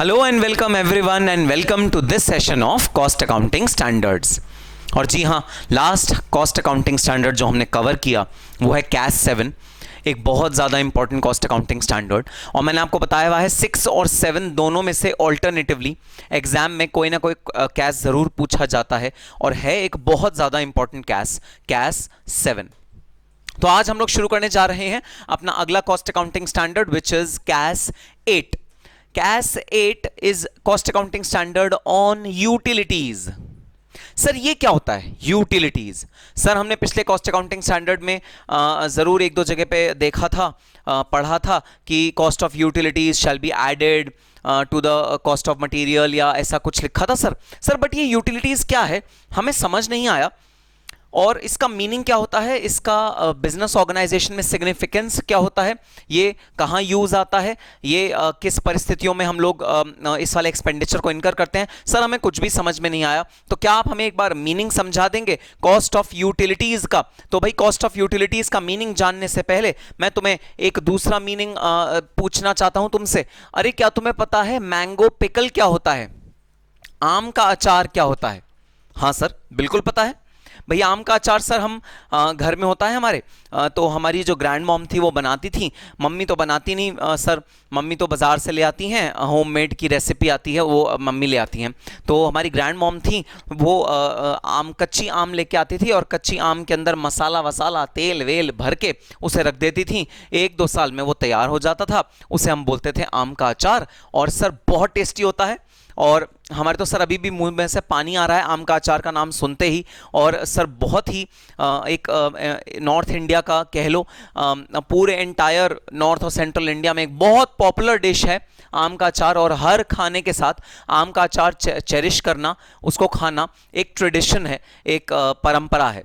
Hello and welcome everyone and welcome to this session of cost accounting standards. और जी हाँ, last cost accounting standard जो हमने cover किया वो है कैस 7, एक बहुत ज़्यादा इंपॉर्टेंट कॉस्ट अकाउंटिंग स्टैंडर्ड। और मैंने आपको बताया हुआ है 6 और 7 दोनों में से ऑल्टरनेटिवली एग्जाम में कोई ना कोई कैस ज़रूर पूछा जाता है, और है एक बहुत ज़्यादा इंपॉर्टेंट कैस 7। तो आज हम लोग शुरू करने जा रहे हैं अपना अगला cost accounting standard which is CAS 8। CAS 8 is cost accounting standard on utilities. Sir ये क्या होता है यूटिलिटीज? सर हमने पिछले कॉस्ट अकाउंटिंग स्टैंडर्ड में जरूर एक दो जगह पे देखा था, पढ़ा था कि cost of utilities shall be added to the cost of material, या ऐसा कुछ लिखा था सर बट ये यूटिलिटीज क्या है हमें समझ नहीं आया, और इसका मीनिंग क्या होता है, इसका बिजनेस ऑर्गेनाइजेशन में सिग्निफिकेंस क्या होता है, ये कहाँ यूज आता है, ये किस परिस्थितियों में हम लोग इस वाले एक्सपेंडिचर को इनकर करते हैं। सर हमें कुछ भी समझ में नहीं आया, तो क्या आप हमें एक बार मीनिंग समझा देंगे कॉस्ट ऑफ यूटिलिटीज का? तो भाई कॉस्ट ऑफ यूटिलिटीज का मीनिंग जानने से पहले मैं तुम्हें एक दूसरा मीनिंग पूछना चाहता हूं तुमसे। अरे क्या तुम्हें पता है मैंगो पिकल क्या होता है? आम का अचार क्या होता है? हाँ सर बिल्कुल पता है भैया, आम का अचार सर हम घर में होता है हमारे, तो हमारी जो ग्रैंड मॉम थी वो बनाती थी, मम्मी तो बनाती नहीं सर, मम्मी तो बाज़ार से ले आती हैं, होममेड की रेसिपी आती है वो मम्मी ले आती हैं। तो हमारी ग्रैंड मॉम थी वो कच्ची आम लेके आती थी, और कच्ची आम के अंदर मसाला वसाला तेल वेल भर के उसे रख देती थी। 1-2 साल में वो तैयार हो जाता था, उसे हम बोलते थे आम का अचार, और सर बहुत टेस्टी होता है। और हमारे तो सर अभी भी मुंह में से पानी आ रहा है आम का अचार का नाम सुनते ही। और सर बहुत ही एक नॉर्थ इंडिया का कह लो, पूरे एंटायर नॉर्थ और सेंट्रल इंडिया में एक बहुत पॉपुलर डिश है आम का अचार, और हर खाने के साथ आम का अचार चेरिश करना, उसको खाना एक ट्रेडिशन है, एक परंपरा है।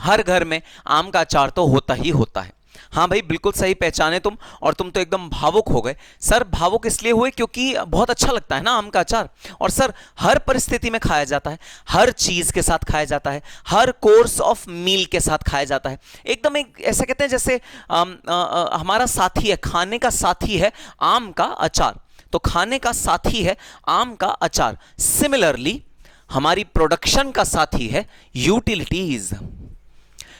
हर घर में आम का अचार तो होता ही होता है। हाँ भाई बिल्कुल सही पहचाने तुम, और तुम तो एकदम भावुक हो गए। सर भावुक इसलिए हुए क्योंकि बहुत अच्छा लगता है ना आम का अचार, और सर हर परिस्थिति में खाया जाता है, हर चीज के साथ खाया जाता है, हर कोर्स ऑफ मील के साथ खाया जाता है। एकदम एक ऐसा कहते हैं जैसे हमारा साथी है, खाने का साथी है आम का अचार, तो खाने का साथी है आम का अचार। सिमिलरली हमारी प्रोडक्शन का साथी है यूटिलिटीज।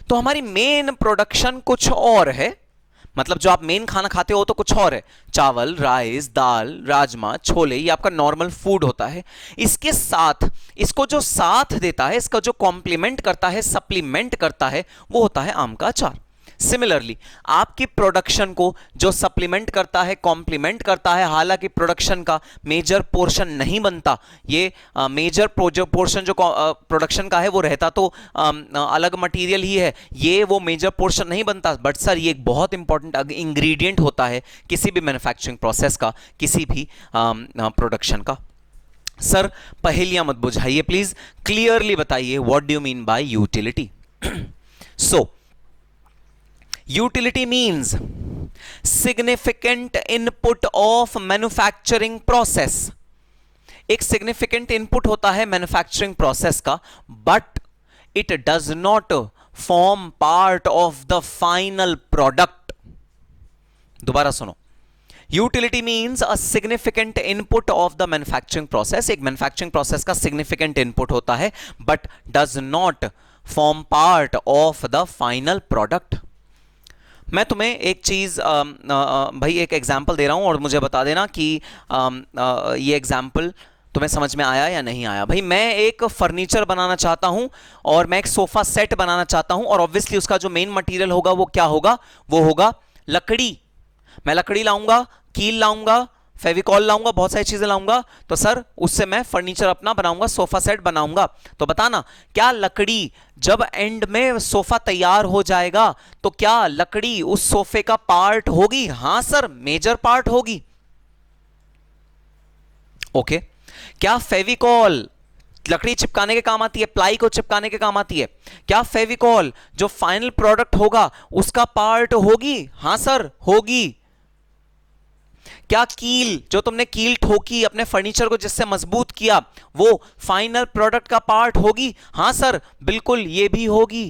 तो हमारी मेन प्रोडक्शन कुछ और है, मतलब जो आप मेन खाना खाते हो तो कुछ और है, चावल राइस दाल राजमा छोले, ये आपका नॉर्मल फूड होता है। इसके साथ इसको जो साथ देता है, इसका जो कॉम्प्लीमेंट करता है, सप्लीमेंट करता है, वो होता है आम का अचार। सिमिलरली आपकी प्रोडक्शन को जो सप्लीमेंट करता है, कॉम्प्लीमेंट करता है, हालांकि प्रोडक्शन का मेजर पोर्शन नहीं बनता, ये मेजर पोर्शन जो प्रोडक्शन का है वो रहता तो अलग मटेरियल ही है, ये वो मेजर पोर्शन नहीं बनता, बट सर ये एक बहुत इंपॉर्टेंट इंग्रेडिएंट होता है किसी भी मैन्युफैक्चरिंग प्रोसेस का, किसी भी प्रोडक्शन का। सर पहेलियां मत बुझाइए प्लीज, क्लियरली बताइए what do you mean by utility. So utility means significant input of manufacturing process। एक significant input होता है manufacturing process का, but it does not form part of the final product। दोबारा सुनो, utility means a significant input of the manufacturing process. एक manufacturing process का significant input होता है, but does not form part of the final product. मैं तुम्हें एक चीज़ भाई एक एग्जाम्पल दे रहा हूं, और मुझे बता देना कि ये एग्जाम्पल तुम्हें समझ में आया या नहीं आया। भाई मैं एक फर्नीचर बनाना चाहता हूं, और मैं एक सोफा सेट बनाना चाहता हूं, और ऑब्वियसली उसका जो मेन मटेरियल होगा वो क्या होगा, वो होगा लकड़ी। मैं लकड़ी लाऊंगा, कील लाऊंगा, फेविकॉल लाऊंगा, बहुत सारी चीजें लाऊंगा, तो सर उससे मैं फर्नीचर अपना बनाऊंगा, सोफा सेट बनाऊंगा। तो बताना क्या लकड़ी जब एंड में सोफा तैयार हो जाएगा तो क्या लकड़ी उस सोफे का पार्ट होगी? हां सर मेजर पार्ट होगी। ओके, क्या फेविकॉल लकड़ी चिपकाने के काम आती है, प्लाई को चिपकाने के काम आती है? क्या फेविकॉल जो फाइनल प्रोडक्ट होगा उसका पार्ट होगी? हां सर होगी। क्या कील जो तुमने कील ठोकी अपने फर्नीचर को जिससे मजबूत किया वो फाइनल प्रोडक्ट का पार्ट होगी? हां सर बिल्कुल ये भी होगी।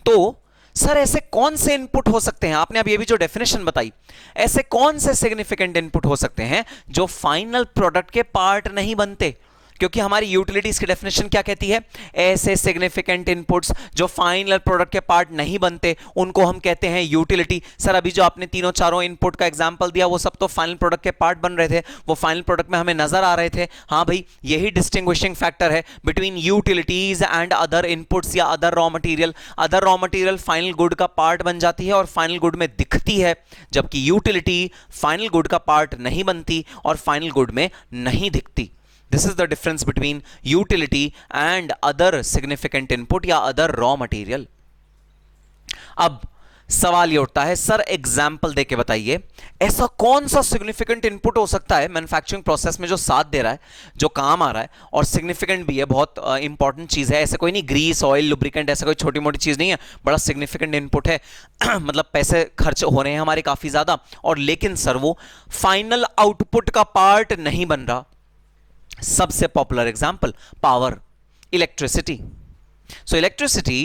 तो सर ऐसे कौन से इनपुट हो सकते हैं, आपने अब ये भी जो डेफिनेशन बताई, ऐसे कौन से सिग्निफिकेंट इनपुट हो सकते हैं जो फाइनल प्रोडक्ट के पार्ट नहीं बनते? क्योंकि हमारी यूटिलिटीज की डेफिनेशन क्या कहती है, ऐसे सिग्निफिकेंट इनपुट्स जो फाइनल प्रोडक्ट के पार्ट नहीं बनते उनको हम कहते हैं यूटिलिटी। सर अभी जो आपने तीनों चारों इनपुट का एग्जांपल दिया वो सब तो फाइनल प्रोडक्ट के पार्ट बन रहे थे, वो फाइनल प्रोडक्ट में हमें नजर आ रहे थे। हाँ भाई, यही डिस्टिंग्विशिंग फैक्टर है between utilities and other inputs या other raw material. Other raw material final good का पार्ट बन जाती है और फाइनल गुड में दिखती है, जबकि यूटिलिटी फाइनल गुड का पार्ट नहीं बनती और फाइनल गुड में नहीं दिखती। This is the difference between utility and other significant input या other raw material. अब सवाल ये उठता है, सर एग्जाम्पल देके बताइए ऐसा कौन सा सिग्निफिकेंट इनपुट हो सकता है मैन्युफैक्चरिंग प्रोसेस में जो साथ दे रहा है, जो काम आ रहा है और सिग्निफिकेंट भी है, बहुत इंपॉर्टेंट चीज है। ऐसे कोई नहीं ग्रीस ऑयल लुब्रिकेंट ऐसा कोई छोटी मोटी चीज नहीं है, बड़ा सिग्निफिकेंट इनपुट है मतलब पैसे खर्च हो रहे हैं हमारे काफी ज्यादा, और लेकिन सर वो फाइनल आउटपुट का पार्ट नहीं बन रहा। सबसे पॉपुलर एग्जांपल पावर, इलेक्ट्रिसिटी। सो इलेक्ट्रिसिटी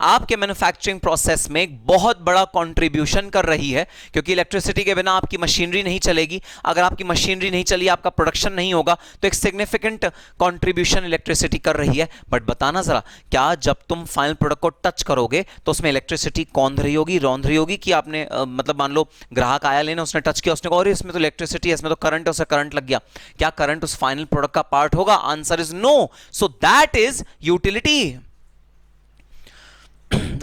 आपके मैन्युफैक्चरिंग प्रोसेस में एक बहुत बड़ा कंट्रीब्यूशन कर रही है, क्योंकि इलेक्ट्रिसिटी के बिना आपकी मशीनरी नहीं चलेगी। अगर आपकी मशीनरी नहीं चली, आपका प्रोडक्शन नहीं होगा, तो एक सिग्निफिकेंट कंट्रीब्यूशन इलेक्ट्रिसिटी कर रही है। बट बताना जरा, क्या जब तुम फाइनल प्रोडक्ट को टच करोगे तो उसमें इलेक्ट्रिसिटी कौंध रही होगी, रौंध रही होगी कि आपने मतलब मान लो ग्राहक आया लेने, उसने टच किया, उसने कहा अरे इसमें तो इलेक्ट्रिसिटी है, इसमें तो करंट है, उसे करंट लग गया। क्या करंट उस फाइनल प्रोडक्ट का पार्ट होगा? Answer is no. So that is utility.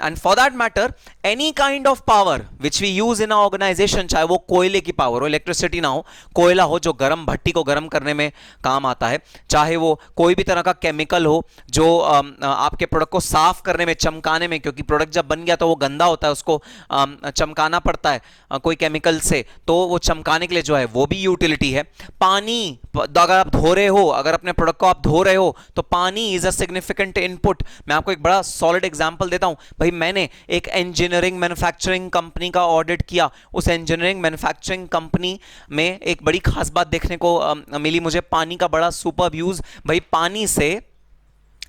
And for that matter, any kind of power which we use in our organization, चाहे वो कोयले की पावर हो, इलेक्ट्रिसिटी ना हो, कोयला हो जो गर्म भट्टी को गर्म करने में काम आता है, चाहे वो कोई भी तरह का केमिकल हो जो आपके प्रोडक्ट को साफ करने में, चमकाने में, क्योंकि प्रोडक्ट जब बन गया तो वो गंदा होता है, उसको चमकाना पड़ता है कोई केमिकल से, तो वो चमकाने के लिए जो है वो भी यूटिलिटी है। पानी, अगर आप धो रहे हो, अगर अपने प्रोडक्ट को आप धो रहे हो तो पानी इज अ सिग्निफिकेंट इनपुट। मैं आपको एक बड़ा सॉलिड एग्जांपल देता हूं भाई। मैंने एक इंजीनियरिंग मैन्युफैक्चरिंग कंपनी का ऑडिट किया। उस इंजीनियरिंग मैन्युफैक्चरिंग कंपनी में एक बड़ी खास बात देखने को मिली मुझे, पानी का बड़ा सुपर्ब यूज। भाई पानी से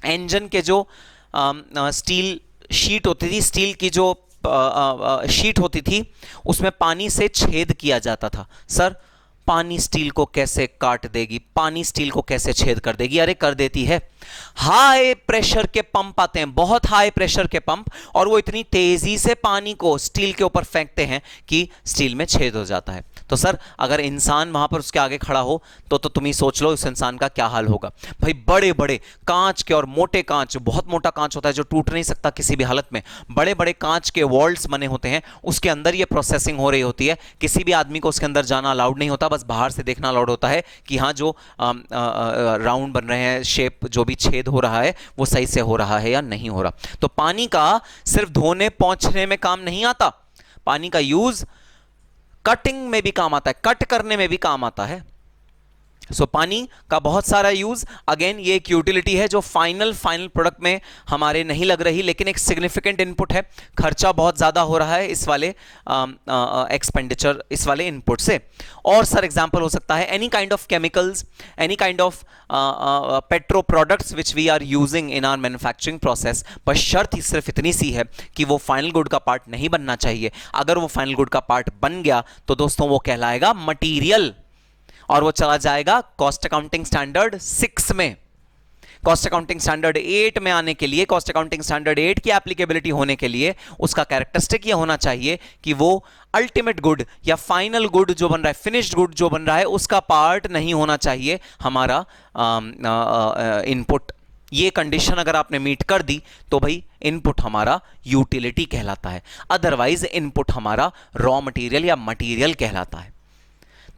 इंजन के जो स्टील शीट होती थी, स्टील की जो शीट होती थी, उसमें पानी से छेद किया जाता था। सर पानी स्टील को कैसे काट देगी, पानी स्टील को कैसे छेद कर देगी? अरे कर देती है। हाई प्रेशर के पंप आते हैं, बहुत हाई प्रेशर के पंप, और वो इतनी तेजी से पानी को स्टील के ऊपर फेंकते हैं कि स्टील में छेद हो जाता है। तो सर अगर इंसान वहां पर उसके आगे खड़ा हो तो तुम ही सोच लो उस इंसान का क्या हाल होगा। भाई बड़े बड़े कांच के और मोटे कांच, बहुत मोटा कांच होता है जो टूट नहीं सकता किसी भी हालत में, बड़े बड़े कांच के वॉल्स बने होते हैं, उसके अंदर ये प्रोसेसिंग हो रही होती है। किसी भी आदमी को उसके अंदर जाना अलाउड नहीं होता, बस बाहर से देखना अलाउड होता है कि हाँ जो राउंड बन रहे हैं, शेप जो भी छेद हो रहा है वो सही से हो रहा है या नहीं हो रहा। तो पानी का सिर्फ धोने पहुंचने में काम नहीं आता, पानी का यूज कटिंग में भी काम आता है, कट करने में भी काम आता है। सो पानी का बहुत सारा यूज, अगेन ये एक यूटिलिटी है जो फाइनल प्रोडक्ट में हमारे नहीं लग रही, लेकिन एक सिग्निफिकेंट इनपुट है। खर्चा बहुत ज्यादा हो रहा है इस वाले एक्सपेंडिचर, इस वाले इनपुट से। और सर एग्जांपल हो सकता है any kind of chemicals, any kind of petro products which we are using in our manufacturing process. पर शर्त ही सिर्फ इतनी सी है कि वो फाइनल गुड का पार्ट नहीं बनना चाहिए। अगर वो फाइनल गुड का पार्ट बन गया तो दोस्तों वो कहलाएगा मटीरियल, और वो चला जाएगा कॉस्ट अकाउंटिंग स्टैंडर्ड 6 में। कॉस्ट अकाउंटिंग स्टैंडर्ड 8 में आने के लिए, कॉस्ट अकाउंटिंग स्टैंडर्ड 8 की एप्लीकेबिलिटी होने के लिए उसका कैरेक्टरिस्टिक ये होना चाहिए कि वो अल्टीमेट गुड या फाइनल गुड जो बन रहा है, फिनिश्ड गुड जो बन रहा है, उसका पार्ट नहीं होना चाहिए हमारा इनपुट। ये कंडीशन अगर आपने मीट कर दी तो भाई इनपुट हमारा यूटिलिटी कहलाता है, अदरवाइज इनपुट हमारा रॉ मटेरियल या मटेरियल कहलाता है।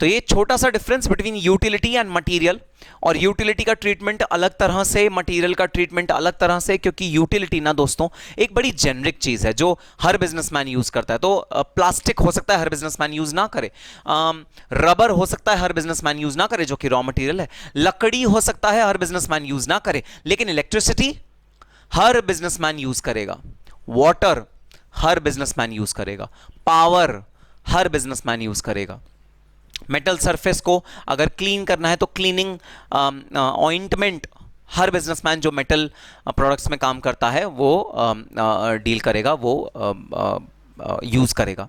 तो ये छोटा सा difference between utility and material, और यूटिलिटी का ट्रीटमेंट अलग तरह से, मटेरियल का ट्रीटमेंट अलग तरह से, क्योंकि यूटिलिटी ना दोस्तों एक बड़ी जेनरिक चीज है जो हर बिजनेसमैन यूज करता है। तो प्लास्टिक हो सकता है हर बिजनेसमैन यूज ना करे, रबर हो सकता है हर बिजनेसमैन यूज ना करे जो कि रॉ मटेरियल है, लकड़ी हो सकता है हर बिजनेसमैन यूज ना करे, लेकिन इलेक्ट्रिसिटी हर बिजनेसमैन यूज करेगा, वाटर हर बिजनेसमैन यूज करेगा, पावर हर बिजनेसमैन यूज करेगा। मेटल सरफेस को अगर क्लीन करना है तो क्लीनिंग ऑइंटमेंट हर बिजनेसमैन जो मेटल प्रोडक्ट्स में काम करता है वो डील करेगा, वो यूज करेगा.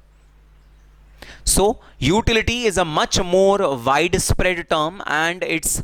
So utility is a much more widespread term, and its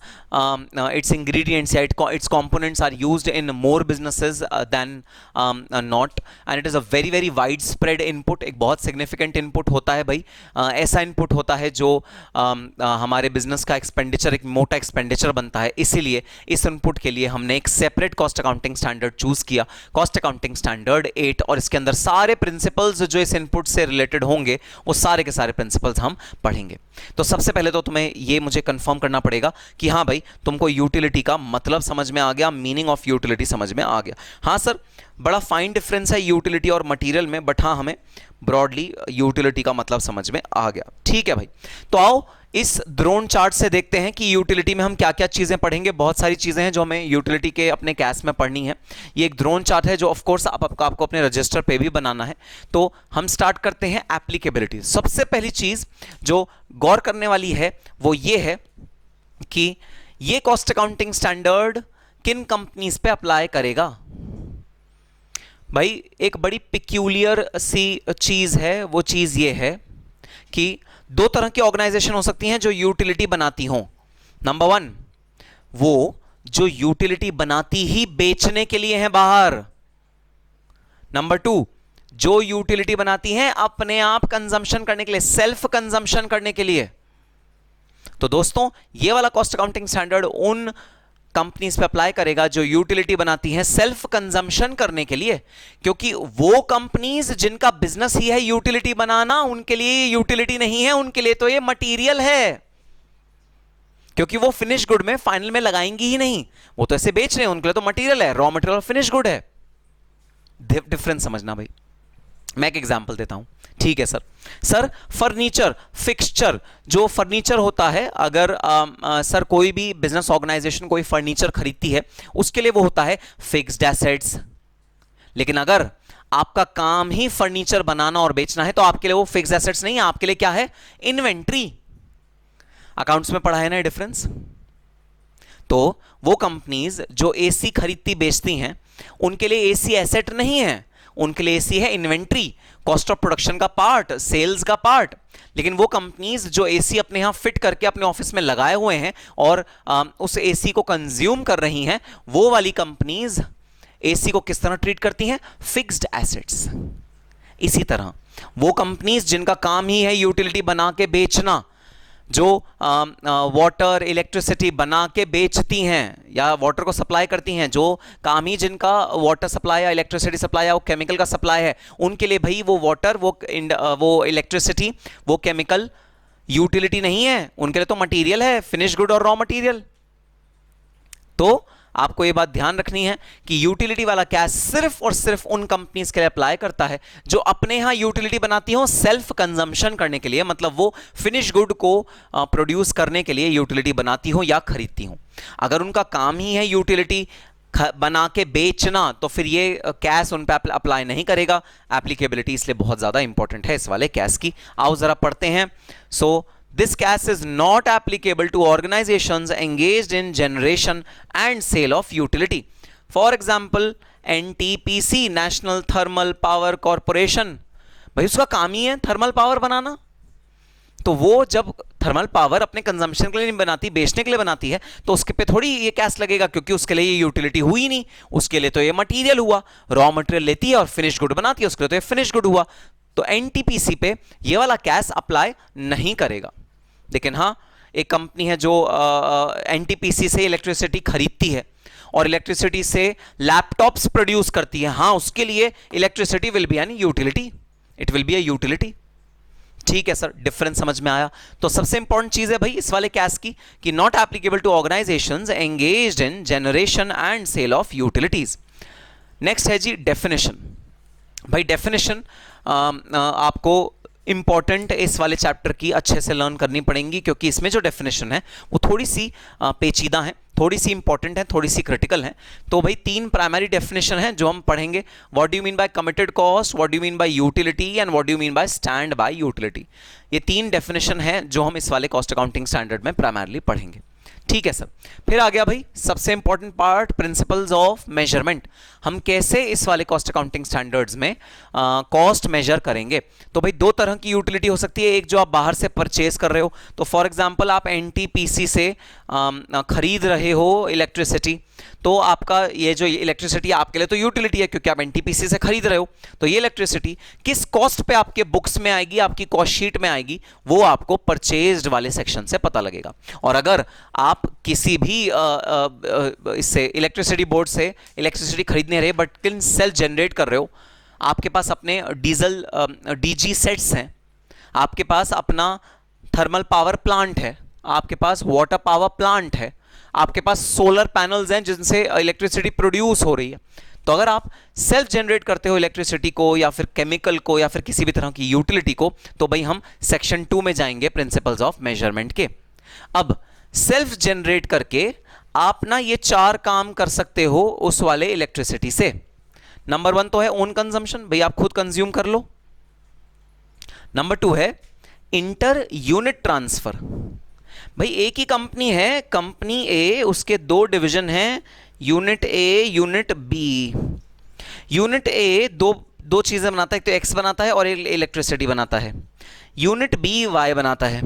ingredients, its components are used in more businesses than not, and it is a very very widespread input. एक बहुत significant input होता है भाई, ऐसा input होता है जो हमारे business का expenditure, एक मोटा expenditure बनता है. इसीलिए इस input के लिए हमने एक separate cost accounting standard choose किया, cost accounting standard 8, और इसके अंदर सारे principles जो इस input से related होंगे वो सारे के सारे प्रिंसिपल्स हम पढ़ेंगे. तो सबसे पहले तो तुम्हें ये मुझे कंफर्म करना पड़ेगा कि हाँ भाई तुमको यूटिलिटी का मतलब समझ में आ गया, मीनिंग ऑफ यूटिलिटी समझ में आ गया. हाँ सर, बड़ा फाइन डिफरेंस है यूटिलिटी और मटेरियल में, बट हाँ हमें ब्रॉडली यूटिलिटी का मतलब समझ में आ गया. ठीक है भाई, तो आओ इस द्रोण चार्ट से देखते हैं कि यूटिलिटी में हम क्या क्या चीजें पढ़ेंगे. बहुत सारी चीजें हैं जो हमें यूटिलिटी के अपने कैश में पढ़नी है. ये एक द्रोण चार्ट है जो ऑफ कोर्स आपको अपने रजिस्टर पे भी बनाना है. तो हम स्टार्ट करते हैं एप्लीकेबिलिटी. सबसे पहली चीज जो गौर करने वाली है वो ये है कि ये कॉस्ट अकाउंटिंग स्टैंडर्ड किन कंपनीज पे अप्लाई करेगा. भाई एक बड़ी पिक्यूलियर सी चीज है, वो चीज ये है कि दो तरह की ऑर्गेनाइजेशन हो सकती हैं जो यूटिलिटी बनाती हों. नंबर 1, वो जो यूटिलिटी बनाती ही बेचने के लिए हैं बाहर. नंबर 2, जो यूटिलिटी बनाती हैं अपने आप कंजम्पशन करने के लिए, सेल्फ कंजम्पशन करने के लिए. तो दोस्तों ये वाला कॉस्ट अकाउंटिंग स्टैंडर्ड उन कंपनीज पे अप्लाई करेगा जो यूटिलिटी बनाती हैं सेल्फ कंजम्पशन करने के लिए, क्योंकि वो कंपनीज जिनका बिजनेस ही है यूटिलिटी बनाना, उनके लिए यूटिलिटी नहीं है, उनके लिए तो ये मटेरियल है, क्योंकि वो फिनिश गुड में फाइनल में लगाएंगी ही नहीं, वो तो ऐसे बेच रहे हैं, उनके लिए तो मटेरियल है, रॉ मटेरियल फिनिश गुड है. डिफरेंस समझना भाई. मैं एक एग्जांपल देता हूं. ठीक है सर फर्नीचर फिक्सचर, जो फर्नीचर होता है, अगर सर कोई भी बिजनेस ऑर्गेनाइजेशन कोई फर्नीचर खरीदती है उसके लिए वो होता है फिक्स्ड एसेट्स. लेकिन अगर आपका काम ही फर्नीचर बनाना और बेचना है तो आपके लिए वो फिक्स्ड एसेट्स नहीं है, आपके लिए क्या है, इन्वेंट्री. अकाउंट्स में पढ़ा है ना डिफरेंस. तो वो कंपनीज जो एसी खरीदती बेचती हैं उनके लिए एसी एसेट नहीं है, उनके लिए एसी है इन्वेंट्री, कॉस्ट ऑफ प्रोडक्शन का पार्ट, सेल्स का पार्ट. लेकिन वो कंपनीज जो एसी अपने यहां फिट करके अपने ऑफिस में लगाए हुए हैं और उस एसी को कंज्यूम कर रही हैं, वो वाली कंपनीज एसी को किस तरह ट्रीट करती हैं, फिक्स्ड एसेट्स. इसी तरह वो कंपनीज जिनका काम ही है यूटिलिटी बना के बेचना, जो वाटर इलेक्ट्रिसिटी बना के बेचती हैं या वाटर को सप्लाई करती हैं, जो काम ही जिनका वाटर सप्लाई या इलेक्ट्रिसिटी सप्लाई या वो केमिकल का सप्लाई है, उनके लिए भाई वो वाटर, वो इलेक्ट्रिसिटी, वो केमिकल यूटिलिटी नहीं है, उनके लिए तो मटेरियल है, फिनिश गुड और रॉ मटेरियल. तो आपको ये बात ध्यान रखनी है कि यूटिलिटी वाला कैश सिर्फ और सिर्फ उन कंपनीज के लिए अप्लाई करता है जो अपने यहां यूटिलिटी बनाती हो सेल्फ कंजम्पशन करने के लिए, मतलब वो फिनिश गुड को प्रोड्यूस करने के लिए यूटिलिटी बनाती हो या खरीदती हो. अगर उनका काम ही है यूटिलिटी बना के बेचना तो फिर ये कैश उन पर अप्लाई नहीं करेगा. एप्लीकेबिलिटी इसलिए बहुत ज्यादा इंपॉर्टेंट है इस वाले कैश की. आओ जरा पढ़ते हैं. सो this cash is not applicable to organizations engaged in generation and sale of utility. For example, NTPC, National Thermal Power Corporation. भाई उसका काम ही है थर्मल पावर बनाना, तो वो जब थर्मल पावर अपने कंजम्पशन के लिए नहीं बनाती, बेचने के लिए बनाती है, तो उसके पे थोड़ी ये कैश लगेगा, क्योंकि उसके लिए ये यूटिलिटी हुई नहीं, उसके लिए तो ये मटेरियल हुआ, रॉ मटेरियल लेती है और फिनिश गुड बनाती है, उसके लिए तो ये फिनिश गुड हुआ. तो एनटीपीसी पे ये वाला कैश अप्लाई नहीं करेगा. लेकिन हाँ, एक कंपनी है जो एनटीपीसी से इलेक्ट्रिसिटी खरीदती है और इलेक्ट्रिसिटी से लैपटॉप्स प्रोड्यूस करती है, हाँ उसके लिए electricity will be an utility, it will be a utility. ठीक है सर, डिफरेंस समझ में आया. तो सबसे इंपॉर्टेंट चीज है भाई इस वाले कैश की कि not applicable to organisations engaged in generation and sale of utilities. Next है जी डेफिनेशन. भाई डेफिनेशन आपको इंपॉर्टेंट इस वाले चैप्टर की अच्छे से लर्न करनी पड़ेंगी, क्योंकि इसमें जो डेफिनेशन है वो थोड़ी सी पेचीदा है, थोड़ी सी इंपॉर्टेंट है, थोड़ी सी क्रिटिकल है. तो भाई 3 प्राइमरी डेफिनेशन है जो हम पढ़ेंगे. What do you mean by committed cost, what do you mean by utility and what do you mean by stand by utility. ये 3 डेफिनेशन है जो हम इस वाले कॉस्ट अकाउंटिंग स्टैंडर्ड में प्राइमरली पढ़ेंगे. ठीक है सर। फिर आ गया भाई सबसे important part, principles of measurement. हम कैसे इस वाले कॉस्ट अकाउंटिंग स्टैंडर्ड्स में कॉस्ट मेजर करेंगे। तो भाई दो तरह की यूटिलिटी हो सकती है, एक जो आप बाहर से परचेज कर रहे हो, तो फॉर एग्जांपल आप एनटीपीसी से खरीद रहे हो इलेक्ट्रिसिटी, तो आपका ये जो इलेक्ट्रिसिटी आपके लिए तो यूटिलिटी है क्योंकि आप एनटीपीसी से खरीद रहे हो। तो ये इलेक्ट्रिसिटी किस कॉस्ट पे आपके बुक्स में आएगी, आपकी कॉस्ट शीट में आएगी, वो आपको परचेज्ड वाले सेक्शन से पता लगेगा। और अगर आप किसी भी इससे इलेक्ट्रिसिटी बोर्ड से इलेक्ट्रिसिटी खरीद नहीं रहे बट किन सेल्फ जनरेट कर रहे हो, आपके पास अपने डीजल डीजी सेट्स हैं, आपके पास अपना थर्मल पावर प्लांट है, आपके पास वाटर पावर प्लांट है, आपके पास सोलर पैनल्स हैं जिनसे इलेक्ट्रिसिटी प्रोड्यूस हो रही है। तो अगर आप सेल्फ जनरेट करते हो इलेक्ट्रिसिटी को या फिर केमिकल को या फिर किसी भी तरह की यूटिलिटी को, तो भाई हम सेक्शन 2 में जाएंगे प्रिंसिपल्स ऑफ मेजरमेंट के। अब सेल्फ जनरेट करके आप ना ये 4 काम कर सकते हो उस वाले इलेक्ट्रिसिटी से। नंबर 1 तो है ओन कंजम्पशन, भाई आप खुद कंज्यूम कर लो। नंबर 2 है इंटर यूनिट ट्रांसफर, भाई एक ही कंपनी है, कंपनी ए, उसके 2 डिवीजन हैं, unit A unit B. Unit A दो चीजें बनाता है, एक तो एक्स बनाता है और इलेक्ट्रिसिटी बनाता है, यूनिट बी वाई बनाता है।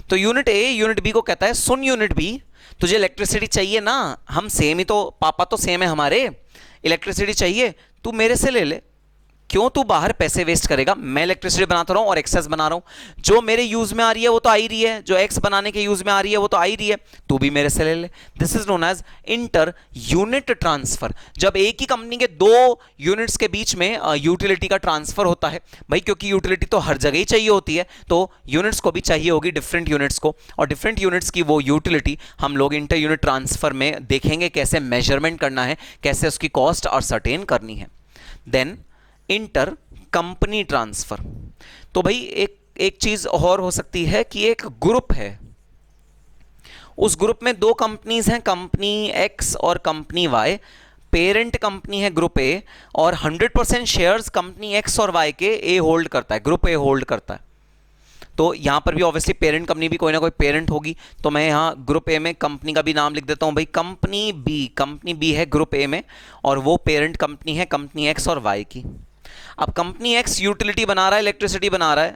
तो यूनिट ए यूनिट बी को कहता है सुन यूनिट बी, तुझे इलेक्ट्रिसिटी चाहिए ना, हम सेम ही तो, पापा तो सेम है हमारे, इलेक्ट्रिसिटी चाहिए तू मेरे से ले ले, क्यों तू बाहर पैसे वेस्ट करेगा, मैं इलेक्ट्रिसिटी बनाता रहा हूं और एक्सेस बना रहा हूं, जो मेरे यूज में आ रही है वो तो आ ही रही है, जो एक्स बनाने के यूज में आ रही है वो तो आ ही रही है, तू भी मेरे से ले ले। This is known as inter unit transfer. जब एक ही कंपनी के 2 यूनिट्स के बीच में यूटिलिटी का ट्रांसफर होता है, भाई क्योंकि यूटिलिटी तो हर जगह ही चाहिए होती है, तो यूनिट्स को भी चाहिए होगी डिफरेंट यूनिट्स को, और डिफरेंट यूनिट्स की वो यूटिलिटी हम लोग इंटर यूनिट ट्रांसफर में देखेंगे कैसे मेजरमेंट करना है, कैसे उसकी कॉस्ट और सर्टेन करनी है। देन इंटर कंपनी ट्रांसफर, तो भाई एक चीज और हो सकती है कि एक ग्रुप है, उस ग्रुप में 2 कंपनीज हैं, कंपनी एक्स और कंपनी वाई, पेरेंट कंपनी है ग्रुप ए और 100% शेयर्स कंपनी एक्स और वाई के ए होल्ड करता है, ग्रुप ए होल्ड करता है। तो यहां पर भी ऑब्वियसली पेरेंट कंपनी भी कोई ना कोई पेरेंट होगी, तो मैं यहां ग्रुप ए में कंपनी का भी नाम लिख देता हूं, भाई कंपनी बी है ग्रुप ए में और वो पेरेंट कंपनी है कंपनी एक्स और वाई की। अब कंपनी एक्स यूटिलिटी बना रहा है, इलेक्ट्रिसिटी बना रहा है,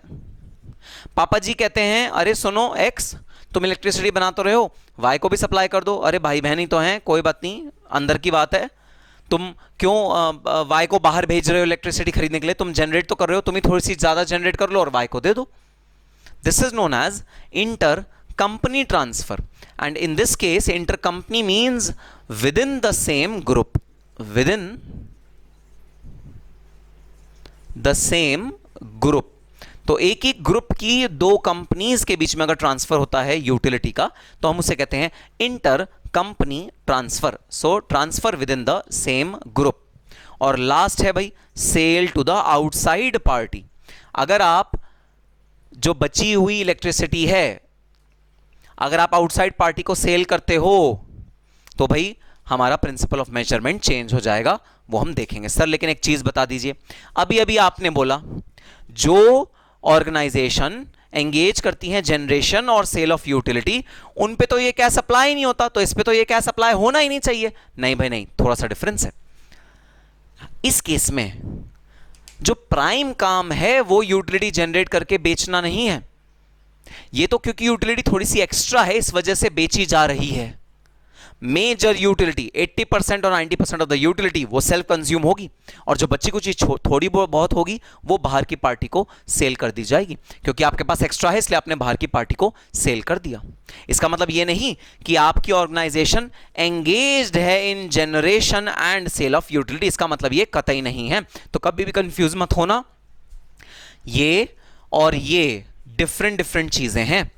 पापा जी कहते हैं अरे सुनो एक्स, तुम इलेक्ट्रिसिटी बना तो रहे हो, वाई को भी सप्लाई कर दो, अरे भाई बहन ही तो हैं, कोई बात नहीं, अंदर की बात है, तुम क्यों वाई को बाहर भेज रहे हो इलेक्ट्रिसिटी खरीदने के लिए, तुम जनरेट तो कर रहे हो, तुम ही थोड़ी सी ज्यादा जनरेट कर लो और वाई को दे दो। This is known as inter company transfer, and in this case inter company means within the same group, within the same group. तो एक ही ग्रुप की 2 कंपनीज के बीच में अगर ट्रांसफर होता है यूटिलिटी का, तो हम उसे कहते हैं inter company transfer. So transfer within the same group. और लास्ट है भाई sale to the outside party. अगर आप जो बची हुई इलेक्ट्रिसिटी है, अगर आप आउटसाइड पार्टी को सेल करते हो, तो भाई हमारा प्रिंसिपल ऑफ मेजरमेंट चेंज हो जाएगा, वो हम देखेंगे। सर लेकिन एक चीज बता दीजिए, अभी अभी आपने बोला जो ऑर्गेनाइजेशन एंगेज करती हैं जनरेशन और सेल ऑफ यूटिलिटी, उन पे तो ये कैश अप्लाई नहीं होता, तो इस पे तो ये कैश अप्लाई होना ही नहीं चाहिए। नहीं भाई नहीं, थोड़ा सा डिफरेंस है। इस केस में जो प्राइम काम है वो यूटिलिटी जनरेट करके बेचना नहीं है, ये तो क्योंकि यूटिलिटी थोड़ी सी एक्स्ट्रा है इस वजह से बेची जा रही है। मेजर यूटिलिटी 80% और 90% ऑफ द यूटिलिटी वो सेल्फ कंज्यूम होगी, और जो बच्ची कुछ चीज थोड़ी बहुत होगी वो बाहर की पार्टी को सेल कर दी जाएगी, क्योंकि आपके पास एक्स्ट्रा है इसलिए आपने बाहर की पार्टी को सेल कर दिया। इसका मतलब ये नहीं कि आपकी ऑर्गेनाइजेशन एंगेज्ड है in generation and sale of utility, इसका मतलब ये कतई नहीं है। तो कभी भी कंफ्यूज मत होना, ये और ये डिफरेंट चीजें हैं।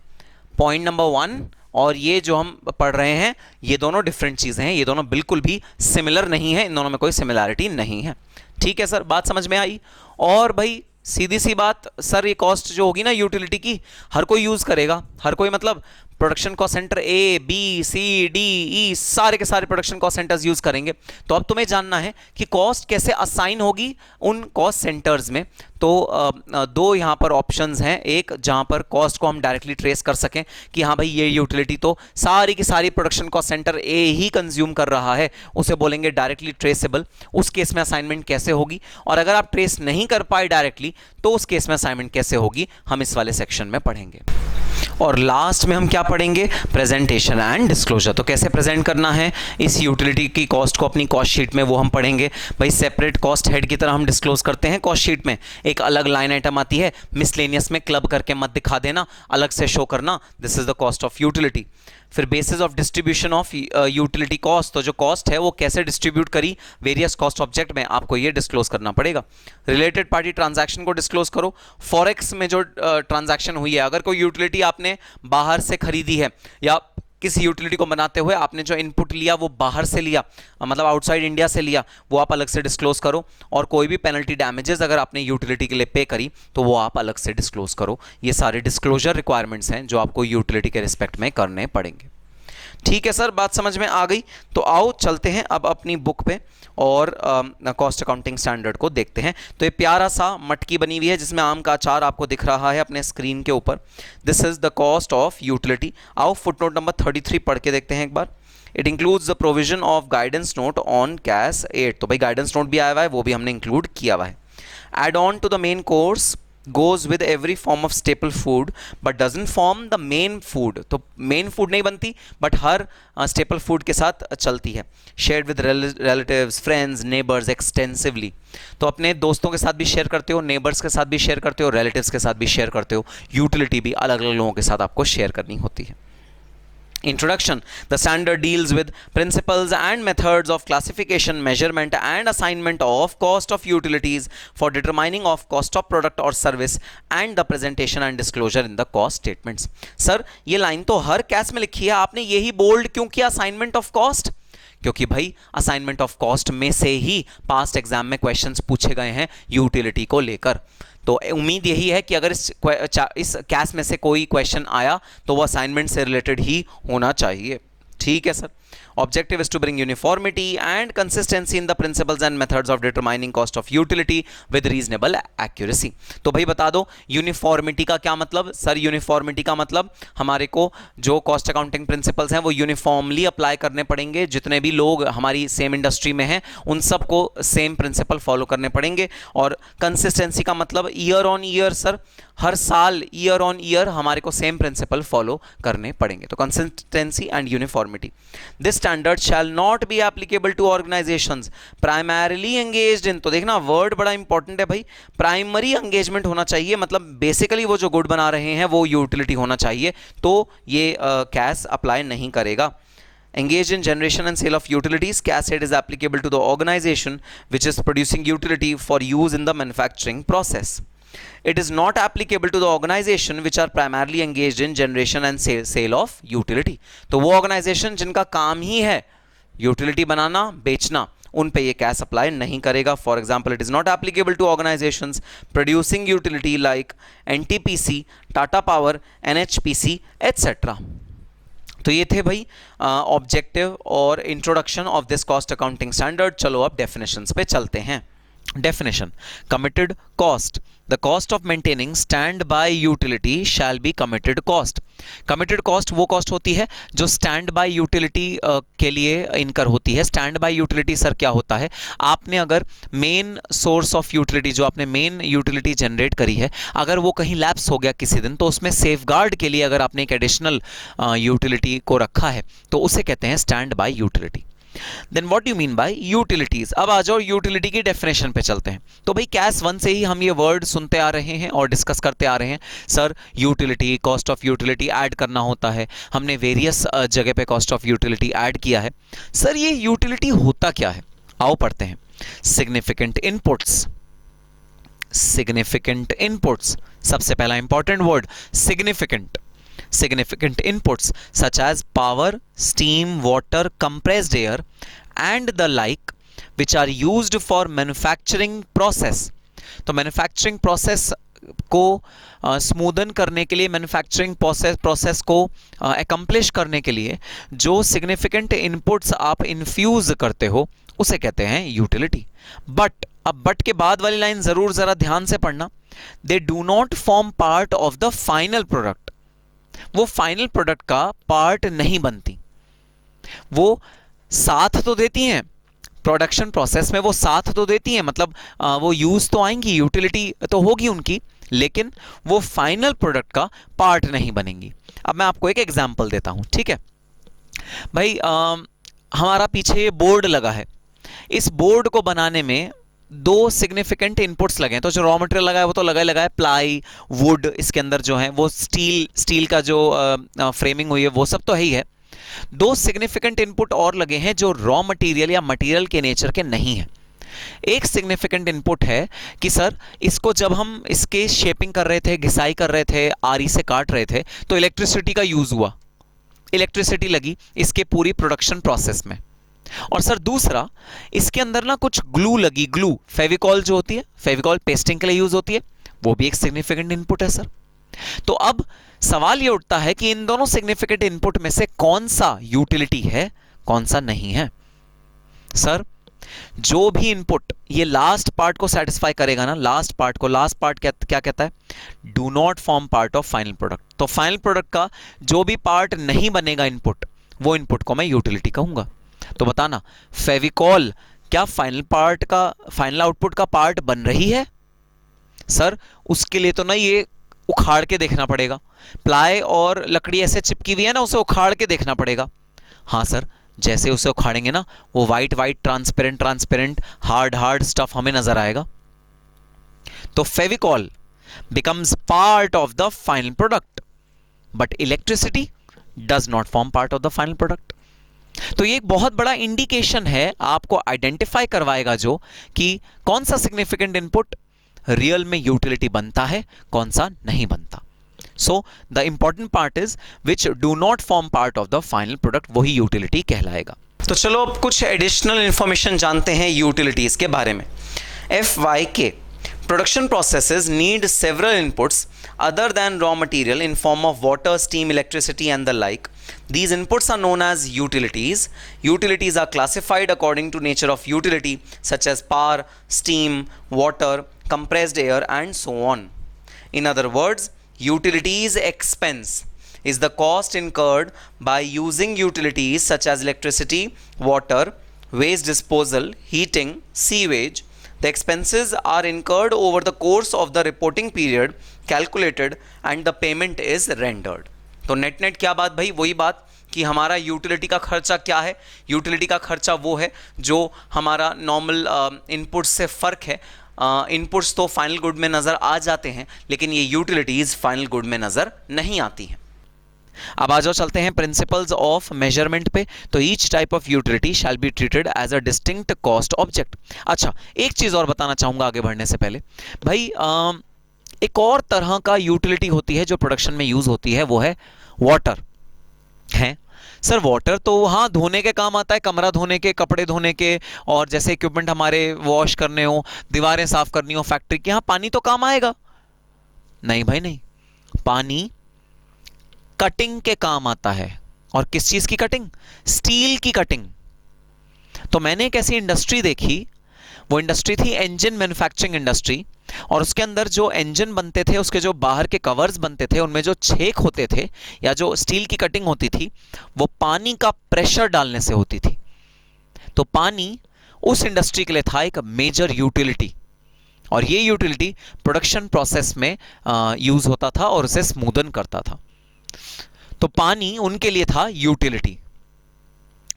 पॉइंट नंबर 1 और ये जो हम पढ़ रहे हैं ये दोनों डिफरेंट चीजें हैं, ये दोनों बिल्कुल भी सिमिलर नहीं है, इन दोनों में कोई सिमिलैरिटी नहीं है। ठीक है सर, बात समझ में आई। और भाई सीधी सी बात, सर ये कॉस्ट जो होगी ना यूटिलिटी की, हर कोई यूज करेगा, हर कोई मतलब production cost centre A B C D E सारे के सारे प्रोडक्शन कॉस्ट सेंटर्स यूज करेंगे। तो अब तुम्हें जानना है कि कॉस्ट कैसे असाइन होगी उन कॉस्ट सेंटर्स में। तो दो यहाँ पर ऑप्शंस हैं, एक जहाँ पर कॉस्ट को हम डायरेक्टली ट्रेस कर सकें कि हाँ भाई ये यूटिलिटी तो सारी की सारी प्रोडक्शन कॉस्ट सेंटर ए ही कंज्यूम कर रहा है, उसे बोलेंगे डायरेक्टली ट्रेसेबल। उस केस में असाइनमेंट कैसे होगी, और अगर आप ट्रेस नहीं कर पाए डायरेक्टली तो उस केस में असाइनमेंट कैसे होगी, हम इस वाले सेक्शन में पढ़ेंगे। और लास्ट में हम क्या पढ़ेंगे, प्रेजेंटेशन एंड डिस्क्लोजर। तो कैसे प्रेजेंट करना है इस यूटिलिटी की कॉस्ट को अपनी कॉस्ट शीट में, वो हम पढ़ेंगे। भाई सेपरेट कॉस्ट हेड की तरह हम डिस्क्लोज करते हैं कॉस्ट शीट में, एक अलग लाइन आइटम आती है, मिसलेनियस में क्लब करके मत दिखा देना, अलग से शो करना, this is the cost of utility. फिर basis of distribution of utility cost, तो जो कॉस्ट है वो कैसे डिस्ट्रीब्यूट करी वेरियस कॉस्ट ऑब्जेक्ट में, आपको ये डिस्क्लोज करना पड़ेगा। रिलेटेड पार्टी ट्रांजैक्शन को डिस्क्लोज करो। फॉरेक्स में जो ट्रांजैक्शन हुई है, अगर कोई यूटिलिटी आपने बाहर से खरीदी है या किसी यूटिलिटी को बनाते हुए आपने जो इनपुट लिया वो बाहर से लिया, मतलब आउटसाइड इंडिया से लिया, वो आप अलग से डिस्क्लोज करो। और कोई भी पेनल्टी डैमेजेस अगर आपने यूटिलिटी के लिए पे करी तो वो आप अलग से डिस्क्लोज करो। ये सारे डिस्क्लोजर रिक्वायरमेंट्स हैं जो आपको यूटिलिटी के रिस्पेक्ट में करने पड़ेंगे। ठीक है सर, बात समझ में आ गई। तो आओ चलते हैं अब अपनी बुक पे और कॉस्ट अकाउंटिंग स्टैंडर्ड को देखते हैं। तो ये प्यारा सा मटकी बनी हुई है जिसमें आम का अचार आपको दिख रहा है अपने स्क्रीन के ऊपर। This is the cost of utility. आओ फुटनोट नंबर 33 पढ़ के देखते हैं एक बार। It includes the provision of guidance note on CAS 8। तो भाई गाइडेंस नोट भी आया हुआ है, वो भी हमने इंक्लूड किया हुआ है। Add on to the main course goes with every form of staple food but doesn't form the main food। तो मेन फूड नहीं बनती बट हर स्टेपल फूड के साथ चलती है। Shared with relatives friends neighbours extensively. तो अपने दोस्तों के साथ भी शेयर करते हो, नेबर्स के साथ भी शेयर करते हो, रिलेटिव्स के साथ भी शेयर करते हो। यूटिलिटी भी अलग अलग लोगों के साथ आपको शेयर करनी होती है। Introduction. The standard deals with principles and methods of classification, measurement and assignment of cost of utilities for determining of cost of product or service and the presentation and disclosure in the cost statements. Sir, ये line तो हर कैस में लिखी है, आपने यही bold क्यों किया assignment of cost? क्योंकि भाई असाइनमेंट ऑफ कॉस्ट में से ही पास्ट एग्जाम में क्वेश्चंस पूछे गए हैं यूटिलिटी को लेकर। तो उम्मीद यही है कि अगर इस कैस में से कोई क्वेश्चन आया तो वो असाइनमेंट से रिलेटेड ही होना चाहिए। ठीक है sir. Objective is to bring uniformity and consistency in the principles and methods of determining cost of utility with reasonable accuracy। तो भाई बता दो यूनिफॉर्मिटी का क्या मतलब। सर यूनिफॉर्मिटी का मतलब हमारे को जो कॉस्ट अकाउंटिंग प्रिंसिपल्स हैं वो यूनिफॉर्मली अप्लाई करने पड़ेंगे। जितने भी लोग हमारी सेम इंडस्ट्री में हैं उन सबको सेम प्रिंसिपल फॉलो करने पड़ेंगे। और कंसिस्टेंसी का मतलब ईयर ऑन ईयर, सर हर साल ईयर ऑन ईयर हमारे को सेम प्रिंसिपल फॉलो करने पड़ेंगे। तो consistency and uniformity. This standard shall not be applicable to organisations primarily engaged in. तो देखना वर्ड बड़ा इंपॉर्टेंट है भाई, प्राइमरी एंगेजमेंट होना चाहिए, मतलब बेसिकली वो जो गुड बना रहे हैं वो यूटिलिटी होना चाहिए, तो ये कैस अप्लाई नहीं करेगा। Engaged in generation and sale of utilities, CAS 8 is applicable to the organization which is producing utility for use in the manufacturing process. It is not applicable to the organization which are primarily engaged in generation and sale of utility। तो वो organization जिनका काम ही है utility बनाना बेचना, उन पे ये कैस apply नहीं करेगा। For example it is not applicable to organisations producing utility like NTPC, Tata power, NHPC etcetera. तो ये थे भाई ऑब्जेक्टिव और introduction of this cost accounting standard. चलो अब डेफिनेशंस पे चलते हैं। Definition. Committed cost. The cost of maintaining standby utility shall be committed cost. Committed cost वो cost होती है जो standby utility के लिए incur होती है। standby utility सर क्या होता है, आपने अगर main source of utility जो आपने main utility generate करी है अगर वो कहीं lapse हो गया किसी दिन, तो उसमें safeguard के लिए अगर आपने एक additional utility को रखा है तो उसे कहते हैं standby utility। Then what do you mean by utilities? अब आ जाओ यूटिलिटी की डेफिनेशन पे चलते हैं। तो भाई कैस 1 से ही हम ये वर्ड सुनते आ रहे हैं और डिस्कस करते आ रहे हैं। Sir utility, cost of utility add करना होता है, हमने वेरियस जगह पे कॉस्ट ऑफ यूटिलिटी ऐड किया है। सर ये यूटिलिटी होता क्या है, आओ पढ़ते हैं। Significant inputs. सिग्निफिकेंट इनपुट्स, सबसे पहला important word significant. Significant inputs such as power, steam, water, compressed air and the like which are used for manufacturing process। तो manufacturing process को स्मूदन करने के लिए, मैन्युफैक्चरिंग प्रोसेस को एकम्प्लिश करने के लिए जो सिग्निफिकेंट इनपुट्स आप इन्फ्यूज करते हो उसे कहते हैं यूटिलिटी। बट अब बट के बाद वाली लाइन जरूर जरा ध्यान से पढ़ना, they do not form part of the final product. वो फाइनल प्रोडक्ट का पार्ट नहीं बनती, वो साथ तो देती हैं प्रोडक्शन प्रोसेस में, वो साथ तो देती हैं, मतलब वो यूज तो आएंगी, यूटिलिटी तो होगी उनकी, लेकिन वो फाइनल प्रोडक्ट का पार्ट नहीं बनेंगी। अब मैं आपको एक एग्जांपल देता हूं, ठीक है भाई। हमारा पीछे ये बोर्ड लगा है, इस बोर्ड को बनाने में दो सिग्निफिकेंट इनपुट्स लगे हैं। तो जो रॉ मटेरियल लगा है वो तो लगा है प्लाई, वुड, इसके अंदर जो है वो स्टील का जो फ्रेमिंग हुई है वो सब तो है ही है। दो सिग्निफिकेंट इनपुट और लगे हैं जो रॉ मटेरियल या मटेरियल के नेचर के नहीं है। एक सिग्निफिकेंट इनपुट है कि सर इसको जब हम इसके शेपिंग कर रहे थे, घिसाई कर रहे थे, आरी से काट रहे थे, तो इलेक्ट्रिसिटी का यूज हुआ, इलेक्ट्रिसिटी लगी इसके पूरी प्रोडक्शन प्रोसेस में। और सर दूसरा, इसके अंदर ना कुछ ग्लू लगी, ग्लू फेविकॉल जो होती है, फेविकॉल पेस्टिंग के लिए यूज होती है, वो भी एक सिग्निफिकेंट इनपुट है सर। तो अब सवाल ये उठता है कि इन दोनों सिग्निफिकेंट इनपुट में से कौन सा यूटिलिटी है, कौन सा नहीं है। सर जो भी इनपुट ये लास्ट पार्ट को सेटिस्फाई करेगा ना, लास्ट पार्ट क्या कहता है, do not form part of final product. तो फाइनल प्रोडक्ट का जो भी पार्ट नहीं बनेगा इनपुट, वो इनपुट को मैं यूटिलिटी कहूंगा। तो बताना, फेविकॉल क्या फाइनल आउटपुट का पार्ट बन रही है? सर उसके लिए तो ना ये उखाड़ के देखना पड़ेगा, प्लाई और लकड़ी ऐसे चिपकी हुई है ना, उसे उखाड़ के देखना पड़ेगा। हाँ सर, जैसे उसे उखाड़ेंगे ना, वो वाइट ट्रांसपेरेंट हार्ड स्टफ हमें नजर आएगा। तो Fevicol becomes part of the final product, but electricity does not form part of the final product. तो ये एक बहुत बड़ा इंडिकेशन है, आपको आइडेंटिफाई करवाएगा जो कि कौन सा सिग्निफिकेंट इनपुट रियल में यूटिलिटी बनता है, कौन सा नहीं बनता। So the important part is which do not form part of the final product, वही यूटिलिटी कहलाएगा। तो चलो अब कुछ एडिशनल इंफॉर्मेशन जानते हैं यूटिलिटीज के बारे में। FYK, production processes need several inputs other than raw material in form of water, steam, electricity and the like. These inputs are known as utilities. Utilities are classified according to nature of utility such as power, steam, water, compressed air and so on. In other words, utilities expense is the cost incurred by using utilities such as electricity, water, waste disposal, heating, sewage. The expenses are incurred over the course of the reporting period calculated and the payment is rendered. तो net क्या बात भाई, वही बात कि हमारा utility का खर्चा क्या है। यूटिलिटी का खर्चा वो है जो हमारा नॉर्मल इनपुट से फ़र्क है। इनपुट्स तो फाइनल गुड में नज़र आ जाते हैं, लेकिन ये यूटिलिटीज़ फाइनल गुड में नज़र नहीं आती हैं। अब आ जाओ चलते हैं प्रिंसिपल्स ऑफ मेजरमेंट पे। तो each type of utility shall be treated as a distinct cost object. अच्छा, एक चीज़ और बताना चाहूँगा आगे बढ़ने से पहले भाई, एक और तरह का यूटिलिटी होती है जो प्रोडक्शन में यूज़ होती है, वो है वाटर। है सर, वाटर तो हाँ धोने के काम आता है, कमरा धोने के, कपड़े धोने के, और जैसे इक्विपमेंट हमारे वॉश करने हो, दीवारें साफ करनी हो फैक्ट्री की, हाँ पानी तो काम आएगा। नहीं भाई नहीं, पानी कटिंग के काम आता है। और किस चीज की कटिंग? स्टील की कटिंग। तो मैंने एक ऐसी इंडस्ट्री देखी, वो इंडस्ट्री थी इंजन मैन्युफैक्चरिंग इंडस्ट्री, और उसके अंदर जो इंजन बनते थे, उसके जो बाहर के कवर्स बनते थे, उनमें जो छेक होते थे या जो स्टील की कटिंग होती थी, वो पानी का प्रेशर डालने से होती थी। तो पानी उस इंडस्ट्री के लिए था एक मेजर यूटिलिटी, और ये यूटिलिटी प्रोडक्शन प्रोसेस में यूज होता था और उसे स्मूदन करता था। तो पानी उनके लिए था यूटिलिटी।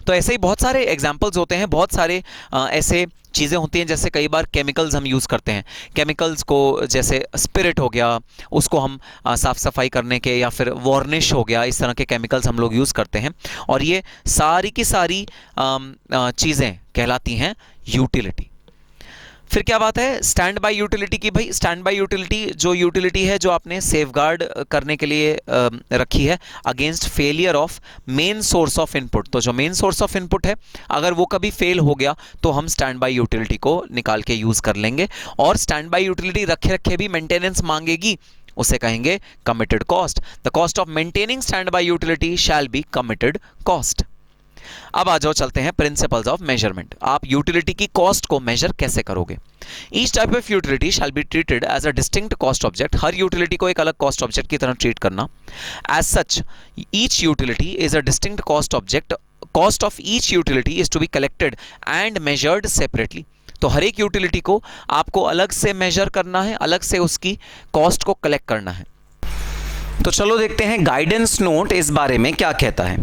तो ऐसे ही बहुत सारे एग्जाम्पल्स होते हैं, बहुत सारे ऐसे चीज़ें होती हैं, जैसे कई बार केमिकल्स हम यूज़ करते हैं। केमिकल्स को जैसे स्पिरिट हो गया, उसको हम साफ़ सफाई करने के, या फिर वार्निश हो गया, इस तरह के केमिकल्स हम लोग यूज़ करते हैं, और ये सारी की सारी चीज़ें कहलाती हैं यूटिलिटी। फिर क्या बात है स्टैंड बाय यूटिलिटी की? भाई स्टैंड बाय यूटिलिटी जो यूटिलिटी है जो आपने सेफगार्ड करने के लिए रखी है against failure of main source of input. तो जो मेन सोर्स ऑफ इनपुट है अगर वो कभी फेल हो गया तो हम स्टैंड बाय यूटिलिटी को निकाल के यूज कर लेंगे। और स्टैंड बाय यूटिलिटी रखे रखे भी मेंटेनेंस मांगेगी, उसे कहेंगे committed cost. The cost of maintaining standby utility shall be committed cost. अब आ जाओ चलते हैं प्रिंसिपल्स ऑफ मेजरमेंट। आप यूटिलिटी की कॉस्ट को मेजर कैसे करोगे? Each type of utility shall be treated as a distinct cost object. हर यूटिलिटी को एक अलग कॉस्ट ऑब्जेक्ट की तरह ट्रीट करना। As such each utility is a distinct cost object. Cost of each utility is to be collected and measured separately. तो हर एक यूटिलिटी को आपको अलग से मेजर करना है, अलग से उसकी कॉस्ट को कलेक्ट करना है। तो चलो देखते हैं गाइडेंस नोट इस बारे में क्या कहता है।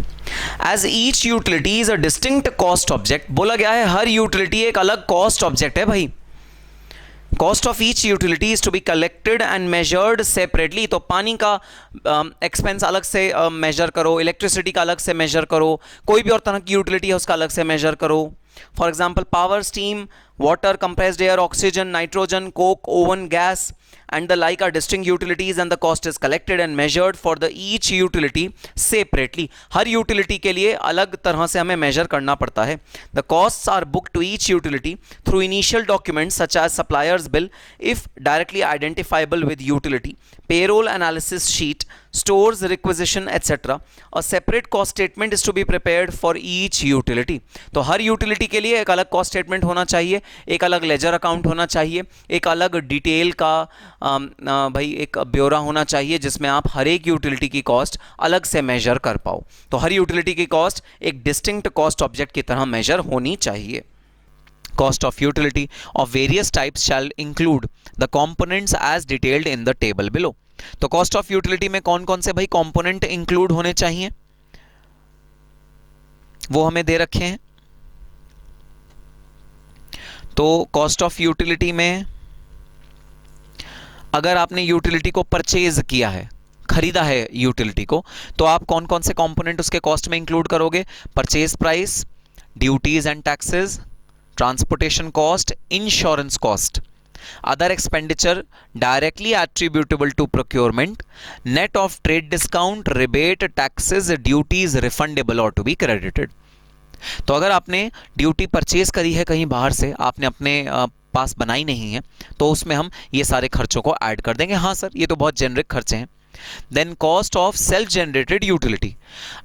As each utility is a distinct cost object, बोला गया है हर यूटिलिटी एक अलग कॉस्ट ऑब्जेक्ट है भाई। Cost of each utility is to be collected and measured separately. तो पानी का एक्सपेंस अलग से मेजर करो, इलेक्ट्रिसिटी का अलग से मेजर करो, कोई भी और तरह की यूटिलिटी है उसका अलग से मेजर करो। For example power, steam, water, compressed air, oxygen, nitrogen, coke, oven, gas and the like are distinct utilities and the cost is collected and measured for the each utility separately। Her utility के लिए अलग तरह से हमें measure करना पड़ता है। The costs are booked to each utility through initial documents such as supplier's bill if directly identifiable with utility, payroll analysis sheet, stores requisition etc. A separate cost statement is to be prepared for each utility। तो हर utility के लिए एक अलग cost statement होना चाहिए, एक अलग ledger account होना चाहिए, एक अलग डिटेल का भाई एक ब्यौरा होना चाहिए जिसमें आप हर एक यूटिलिटी की कॉस्ट अलग से मेजर कर पाओ। तो हर यूटिलिटी की कॉस्ट एक डिस्टिंक्ट कॉस्ट ऑब्जेक्ट की तरह मेजर होनी चाहिए। Cost of utility of various types shall include the components as detailed in the table below। तो cost of utility में कौन कौन से भाई component इंक्लूड होने चाहिए वो हमें दे रखे हैं। तो कॉस्ट ऑफ यूटिलिटी में अगर आपने यूटिलिटी को परचेज किया है, खरीदा है यूटिलिटी को, तो आप कौन कौन से कंपोनेंट उसके कॉस्ट में इंक्लूड करोगे? Purchase price, duties and taxes, transportation cost, insurance cost, other expenditure directly attributable to procurement, net of trade discount, rebate, taxes, duties refundable or to be credited। तो अगर आपने ड्यूटी परचेज करी है कहीं बाहर से, आपने अपने पास बनाई नहीं है, तो उसमें हम ये सारे खर्चों को ऐड कर देंगे। हाँ सर ये तो बहुत जेनरिक खर्चे हैं। Then cost of self generated utility,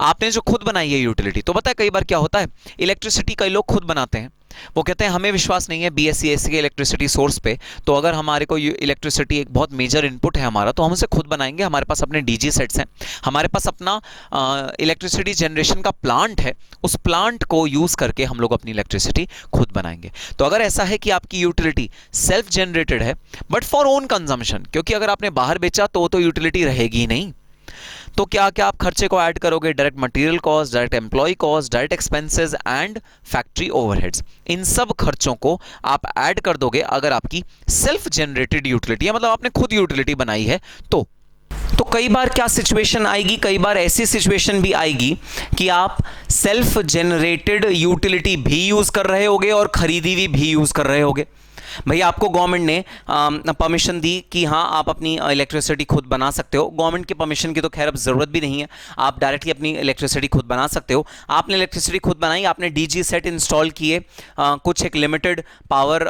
आपने जो खुद बनाई है यूटिलिटी। तो पता है कई बार क्या होता है, इलेक्ट्रिसिटी कई लोग खुद बनाते हैं, वो कहते हैं हमें विश्वास नहीं है बीएससी के इलेक्ट्रिसिटी सोर्स पे, तो अगर हमारे को इलेक्ट्रिसिटी एक बहुत मेजर इनपुट है हमारा, तो हम उसे खुद बनाएंगे। हमारे पास अपने डीजी सेट्स हैं, हमारे पास अपना इलेक्ट्रिसिटी जनरेशन का प्लांट है, उस प्लांट को यूज करके हम लोग अपनी इलेक्ट्रिसिटी खुद बनाएंगे। तो अगर ऐसा है कि आपकी यूटिलिटी सेल्फ जनरेटेड है बट फॉर ओन कंजम्पशन, क्योंकि अगर आपने बाहर बेचा तो यूटिलिटी रहेगी नहीं, तो क्या क्या आप खर्चे को ऐड करोगे? Direct material cost, direct employ cost, direct expenses and factory overheads. इन सब खर्चों को आप ऐड कर दोगे अगर आपकी सेल्फ जनरेटेड यूटिलिटी है, मतलब आपने खुद यूटिलिटी बनाई है। तो कई बार क्या सिचुएशन आएगी, कई बार ऐसी सिचुएशन भी आएगी कि आप सेल्फ जनरेटेड यूटिलिटी भी यूज कर रहे होगे और खरीदी हुई भी यूज कर रहे होगे। भैया आपको गवर्नमेंट ने परमिशन दी कि हाँ आप अपनी इलेक्ट्रिसिटी खुद बना सकते हो। गवर्नमेंट की परमिशन की तो खैर अब ज़रूरत भी नहीं है, आप डायरेक्टली अपनी इलेक्ट्रिसिटी खुद बना सकते हो। आपने इलेक्ट्रिसिटी खुद बनाई, आपने डीजी सेट इंस्टॉल किए, कुछ एक लिमिटेड पावर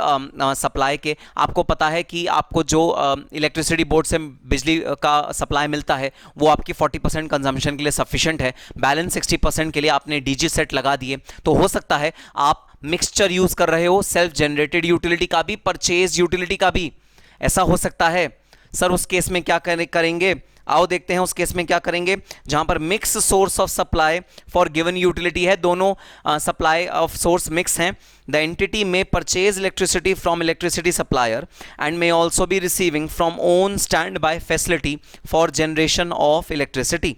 सप्लाई के, आपको पता है कि आपको जो इलेक्ट्रिसिटी बोर्ड से बिजली का सप्लाई मिलता है वो आपकी 40% कंजम्पशन के लिए सफिशेंट है, बैलेंस 60% के लिए आपने डीजी सेट लगा दिए। तो हो सकता है आप मिक्सचर यूज कर रहे हो, सेल्फ जनरेटेड यूटिलिटी का भी, परचेज यूटिलिटी का भी। ऐसा हो सकता है। सर उस केस में क्या करेंगे? आओ देखते हैं उस केस में क्या करेंगे। जहां पर mix source of supply for given utility है, दोनों सप्लाई ऑफ सोर्स मिक्स हैं, द एंटिटी में purchase electricity from electricity supplier and may also be receiving from own stand by facility for generation of electricity.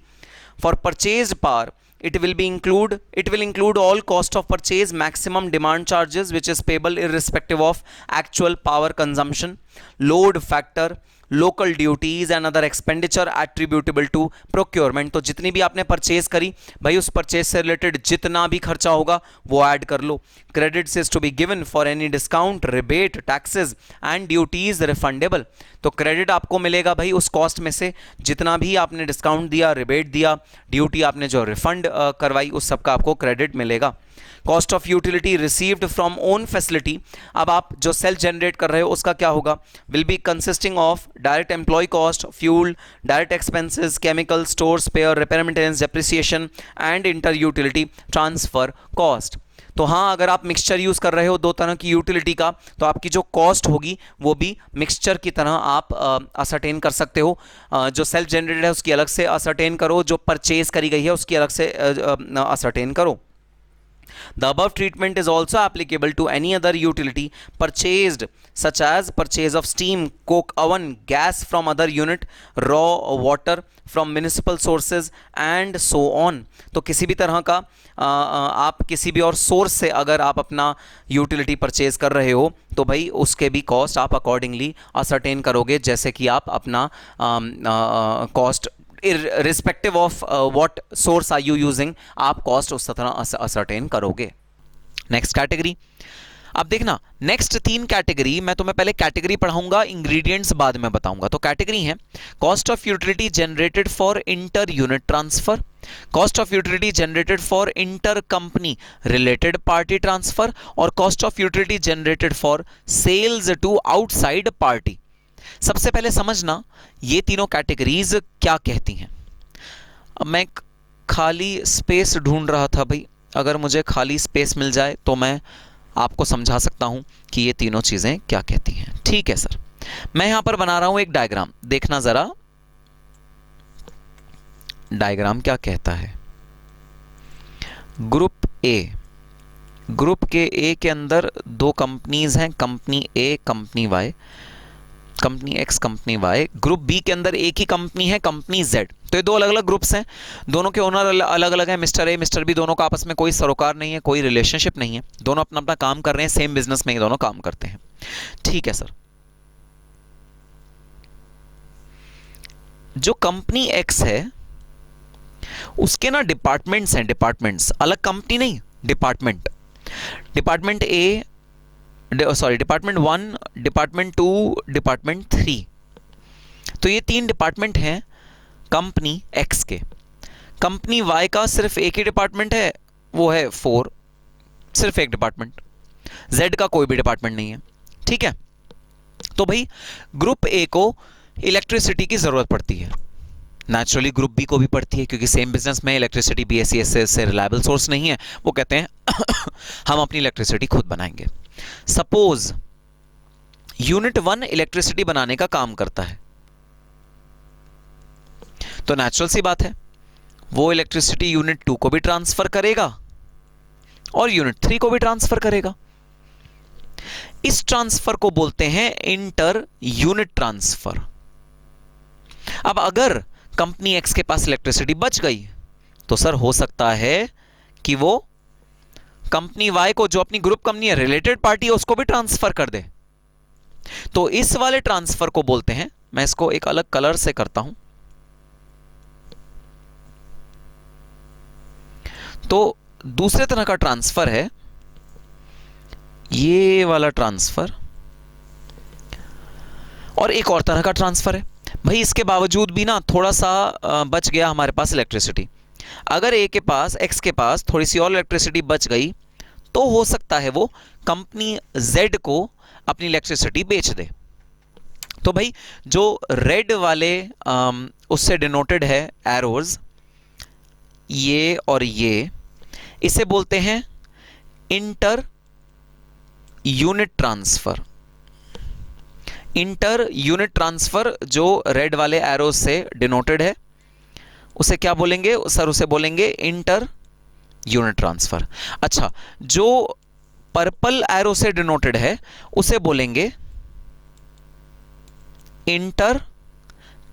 For purchase power it will include all cost of purchase, maximum demand charges which is payable irrespective of actual power consumption, load factor, local duties and other expenditure attributable to procurement. तो जितनी भी आपने purchase करी भाई, उस purchase से related जितना भी खर्चा होगा वो ऐड कर लो। Credits is to be given for any discount, rebate, taxes and duties refundable. तो क्रेडिट आपको मिलेगा भाई उस कॉस्ट में से जितना भी आपने डिस्काउंट दिया, रिबेट दिया, ड्यूटी आपने जो रिफंड करवाई, उस सब का आपको क्रेडिट मिलेगा। Cost of utility received from own facility, अब आप जो सेल्फ जनरेट कर रहे हो उसका क्या होगा, will be consisting of direct employ cost, fuel, direct expenses, chemical, store, spare, repair, maintenance, depreciation and inter utility transfer cost. तो हाँ, अगर आप मिक्सचर यूज़ कर रहे हो दो तरह की यूटिलिटी का, तो आपकी जो कॉस्ट होगी वो भी मिक्सचर की तरह आप असरटेन कर सकते हो। जो सेल्फ जनरेटेड है उसकी अलग से असरटेन करो, जो परचेज करी गई है उसकी अलग से असरटेन करो। The above treatment is also applicable to any other utility purchased, such as purchase of steam, coke oven, gas from other unit, raw water from municipal sources and so on। तो किसी भी तरह का आप किसी भी और सोर्स से अगर आप अपना यूटिलिटी परचेज कर रहे हो तो भाई उसके भी कॉस्ट आप अकॉर्डिंगली असरटेन करोगे, जैसे कि आप अपना cost irrespective of what source are you using, आप कॉस्ट उस तरह असरटेन करोगे। नेक्स्ट कैटेगरी, अब देखना नेक्स्ट 3 कैटेगरी मैं तुम्हें पहले कैटेगरी पढ़ाऊंगा, इंग्रेडिएंट्स बाद में बताऊंगा। तो कैटेगरी है cost of utility generated for inter unit transfer, cost of utility generated for inter company related party transfer, और cost of utility generated for sales to outside party. सबसे पहले समझना ये तीनों कैटेगरीज क्या कहती हैं। अब मैं खाली स्पेस ढूंढ रहा था भाई, अगर मुझे खाली स्पेस मिल जाए तो मैं आपको समझा सकता हूं कि ये तीनों चीजें क्या कहती हैं। ठीक है सर, मैं यहां पर बना रहा हूं एक डायग्राम, देखना जरा डायग्राम क्या कहता है। ग्रुप ए, ग्रुप के ए के अंदर 2 कंपनीज हैं, company A, company Y, company X, company Y. Group B के अंदर एक ही कंपनी है, कंपनी जेड। तो ये 2 अलग अलग ग्रुप्स हैं, दोनों के ओनर अलग अलग हैं, मिस्टर ए मिस्टर बी, दोनों का आपस में कोई सरोकार नहीं है, कोई रिलेशनशिप नहीं है, दोनों अपना अपना काम कर रहे हैं, सेम बिजनेस में ही दोनों काम करते हैं। ठीक है सर, जो कंपनी एक्स है उसके ना डिपार्टमेंट्स हैं, डिपार्टमेंट्स, अलग कंपनी नहीं, department. Department A, sorry department 1, department 2, department 3। तो ये 3 डिपार्टमेंट हैं कंपनी एक्स के। कंपनी वाई का सिर्फ एक ही डिपार्टमेंट है, वो है 4, सिर्फ एक डिपार्टमेंट। जेड का कोई भी डिपार्टमेंट नहीं है। ठीक है, तो भाई ग्रुप ए को इलेक्ट्रिसिटी की जरूरत पड़ती है, नेचुरली ग्रुप बी को भी पड़ती है, क्योंकि सेम बिजनेस में इलेक्ट्रिसिटी बीएसईएस से रिलायबल सोर्स नहीं है। वो कहते हैं हम अपनी इलेक्ट्रिसिटी खुद बनाएंगे। सपोज यूनिट 1 इलेक्ट्रिसिटी बनाने का काम करता है, तो नेचुरल सी बात है वो इलेक्ट्रिसिटी यूनिट 2 को भी ट्रांसफर करेगा और यूनिट 3 को भी ट्रांसफर करेगा। इस ट्रांसफर को बोलते हैं इंटर यूनिट ट्रांसफर। अब अगर कंपनी एक्स के पास इलेक्ट्रिसिटी बच गई तो सर हो सकता है कि वो कंपनी वाई को, जो अपनी ग्रुप कंपनी है, रिलेटेड पार्टी है, उसको भी ट्रांसफर कर दे। तो इस वाले ट्रांसफर को बोलते हैं, मैं इसको एक अलग कलर से करता हूं, तो दूसरे तरह का ट्रांसफर है ये वाला ट्रांसफर, और एक और तरह का ट्रांसफर है। भाई इसके बावजूद भी ना थोड़ा सा बच गया हमारे पास इलेक्ट्रिसिटी। अगर ए के पास, एक्स के पास थोड़ी सी और इलेक्ट्रिसिटी बच गई तो हो सकता है वो कंपनी जेड को अपनी इलेक्ट्रिसिटी बेच दे। तो भाई जो रेड वाले उससे डिनोटेड है एरोज, ये और ये, इसे बोलते हैं inter unit transfer. Inter unit transfer जो रेड वाले एरोज से डिनोटेड है उसे क्या बोलेंगे सर? उसे बोलेंगे इंटर यूनिट ट्रांसफर। अच्छा, जो पर्पल एरो से डिनोटेड है उसे बोलेंगे inter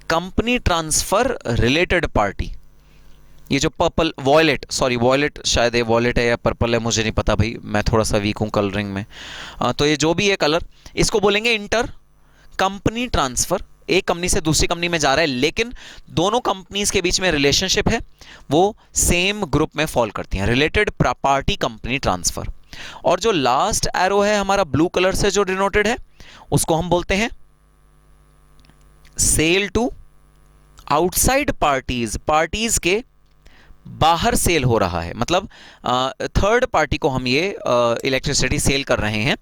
company transfer related party. ये जो पर्पल, वॉयलेट, सॉरी वॉयलेट, शायद ये वॉयलेट है या पर्पल है, मुझे नहीं पता भाई, मैं थोड़ा सा वीक हूं कलरिंग में। तो ये जो भी है कलर, इसको बोलेंगे इंटर कंपनी ट्रांसफर एक कंपनी से दूसरी कंपनी में जा रहा है, लेकिन दोनों कंपनीज के बीच में रिलेशनशिप है, वो सेम ग्रुप में फॉल करती हैं, रिलेटेड पार्टी कंपनी ट्रांसफर। और जो लास्ट एरो है हमारा ब्लू कलर से जो डिनोटेड है, उसको हम बोलते हैं sale to outside parties, parties के बाहर सेल हो रहा है, मतलब थर्ड पार्टी को हम ये इलेक्ट्रिसिटी सेल कर रहे हैं।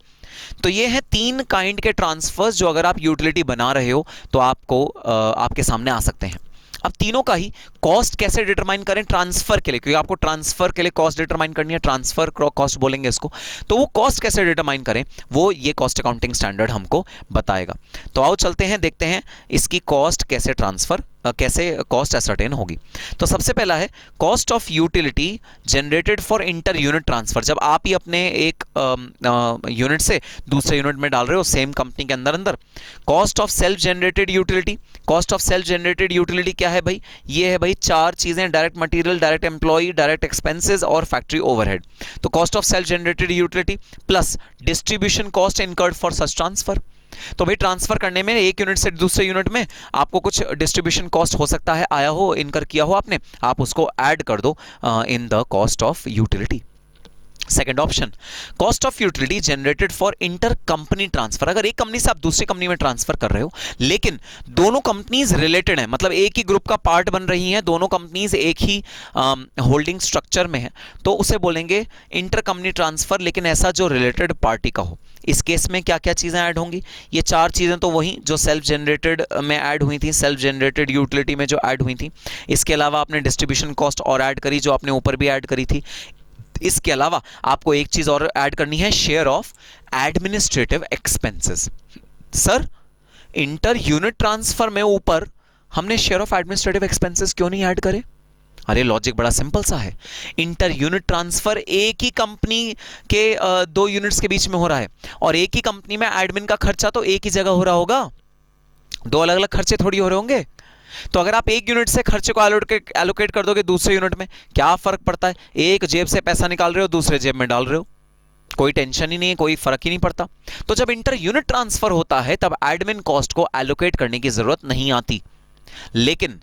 तो ये है 3 काइंड के ट्रांसफर्स जो अगर आप यूटिलिटी बना रहे हो तो आपको आपके सामने आ सकते हैं। अब तीनों का ही कॉस्ट कैसे डिटरमाइन करें ट्रांसफर के लिए, क्योंकि आपको ट्रांसफर के लिए कॉस्ट डिटरमाइन करनी है, ट्रांसफर कॉस्ट बोलेंगे इसको। तो वो कॉस्ट कैसे डिटरमाइन करें वो ये कॉस्ट अकाउंटिंग स्टैंडर्ड हमको बताएगा। तो आओ चलते हैं, देखते हैं इसकी कॉस्ट कैसे कैसे कॉस्ट असर्टेन होगी। तो सबसे पहला है cost of utility generated for inter unit transfer. जब आप ही अपने एक यूनिट से दूसरे यूनिट में डाल रहे हो सेम कंपनी के अंदर cost of self generated utility. Cost of self generated utility क्या है भाई? ये है भाई 4 चीजें, direct material, direct employee, direct expenses और फैक्ट्री ओवरहेड। तो cost of self generated utility plus distribution cost incurred for such transfer. तो भाई ट्रांसफर करने में एक यूनिट से दूसरे यूनिट में आपको कुछ डिस्ट्रीब्यूशन कॉस्ट हो सकता है आया हो, इनकर किया हो आपने, आप उसको ऐड कर दो in the cost of utility. Second option, cost of utility generated for inter company transfer. अगर एक कंपनी से आप दूसरी कंपनी में ट्रांसफर कर रहे हो लेकिन दोनों कंपनीज रिलेटेड हैं, मतलब एक ही ग्रुप का पार्ट बन रही हैं, दोनों कंपनीज एक ही होल्डिंग स्ट्रक्चर में है, तो उसे बोलेंगे इंटर कंपनी ट्रांसफर, लेकिन ऐसा जो रिलेटेड पार्टी का हो। इस केस में क्या क्या चीजें ऐड होंगी? ये 4 चीजें तो वही जो सेल्फ जनरेटेड में ऐड हुई थी, सेल्फ जनरेटेड यूटिलिटी में जो ऐड हुई थी। इसके अलावा आपने डिस्ट्रीब्यूशन कॉस्ट और ऐड करी जो आपने ऊपर भी ऐड करी थी। इसके अलावा आपको एक चीज और ऐड करनी है, share of administrative expenses. Sir inter unit transfer में ऊपर हमने शेयर ऑफ एडमिनिस्ट्रेटिव एक्सपेंसेस क्यों नहीं ऐड करे? अरे लॉजिक बड़ा सिंपल सा है, इंटर यूनिट ट्रांसफर एक ही कंपनी के 2 यूनिट्स के बीच में हो रहा है और एक ही कंपनी में एडमिन का खर्चा तो एक ही जगह हो रहा होगा, 2 अलग अलग खर्चे थोड़ी हो रहे होंगे। तो अगर आप एक यूनिट से खर्चे को एलोकेट कर दोगे दूसरे यूनिट में, क्या फर्क पड़ता है? एक जेब से पैसा निकाल रहे हो, दूसरे जेब में डाल रहे हो, कोई टेंशन ही नहीं है, कोई फर्क ही नहीं पड़ता। तो जब इंटर यूनिट ट्रांसफर होता है तब एडमिन कॉस्ट को एलोकेट करने की जरूरत नहीं आती, लेकिन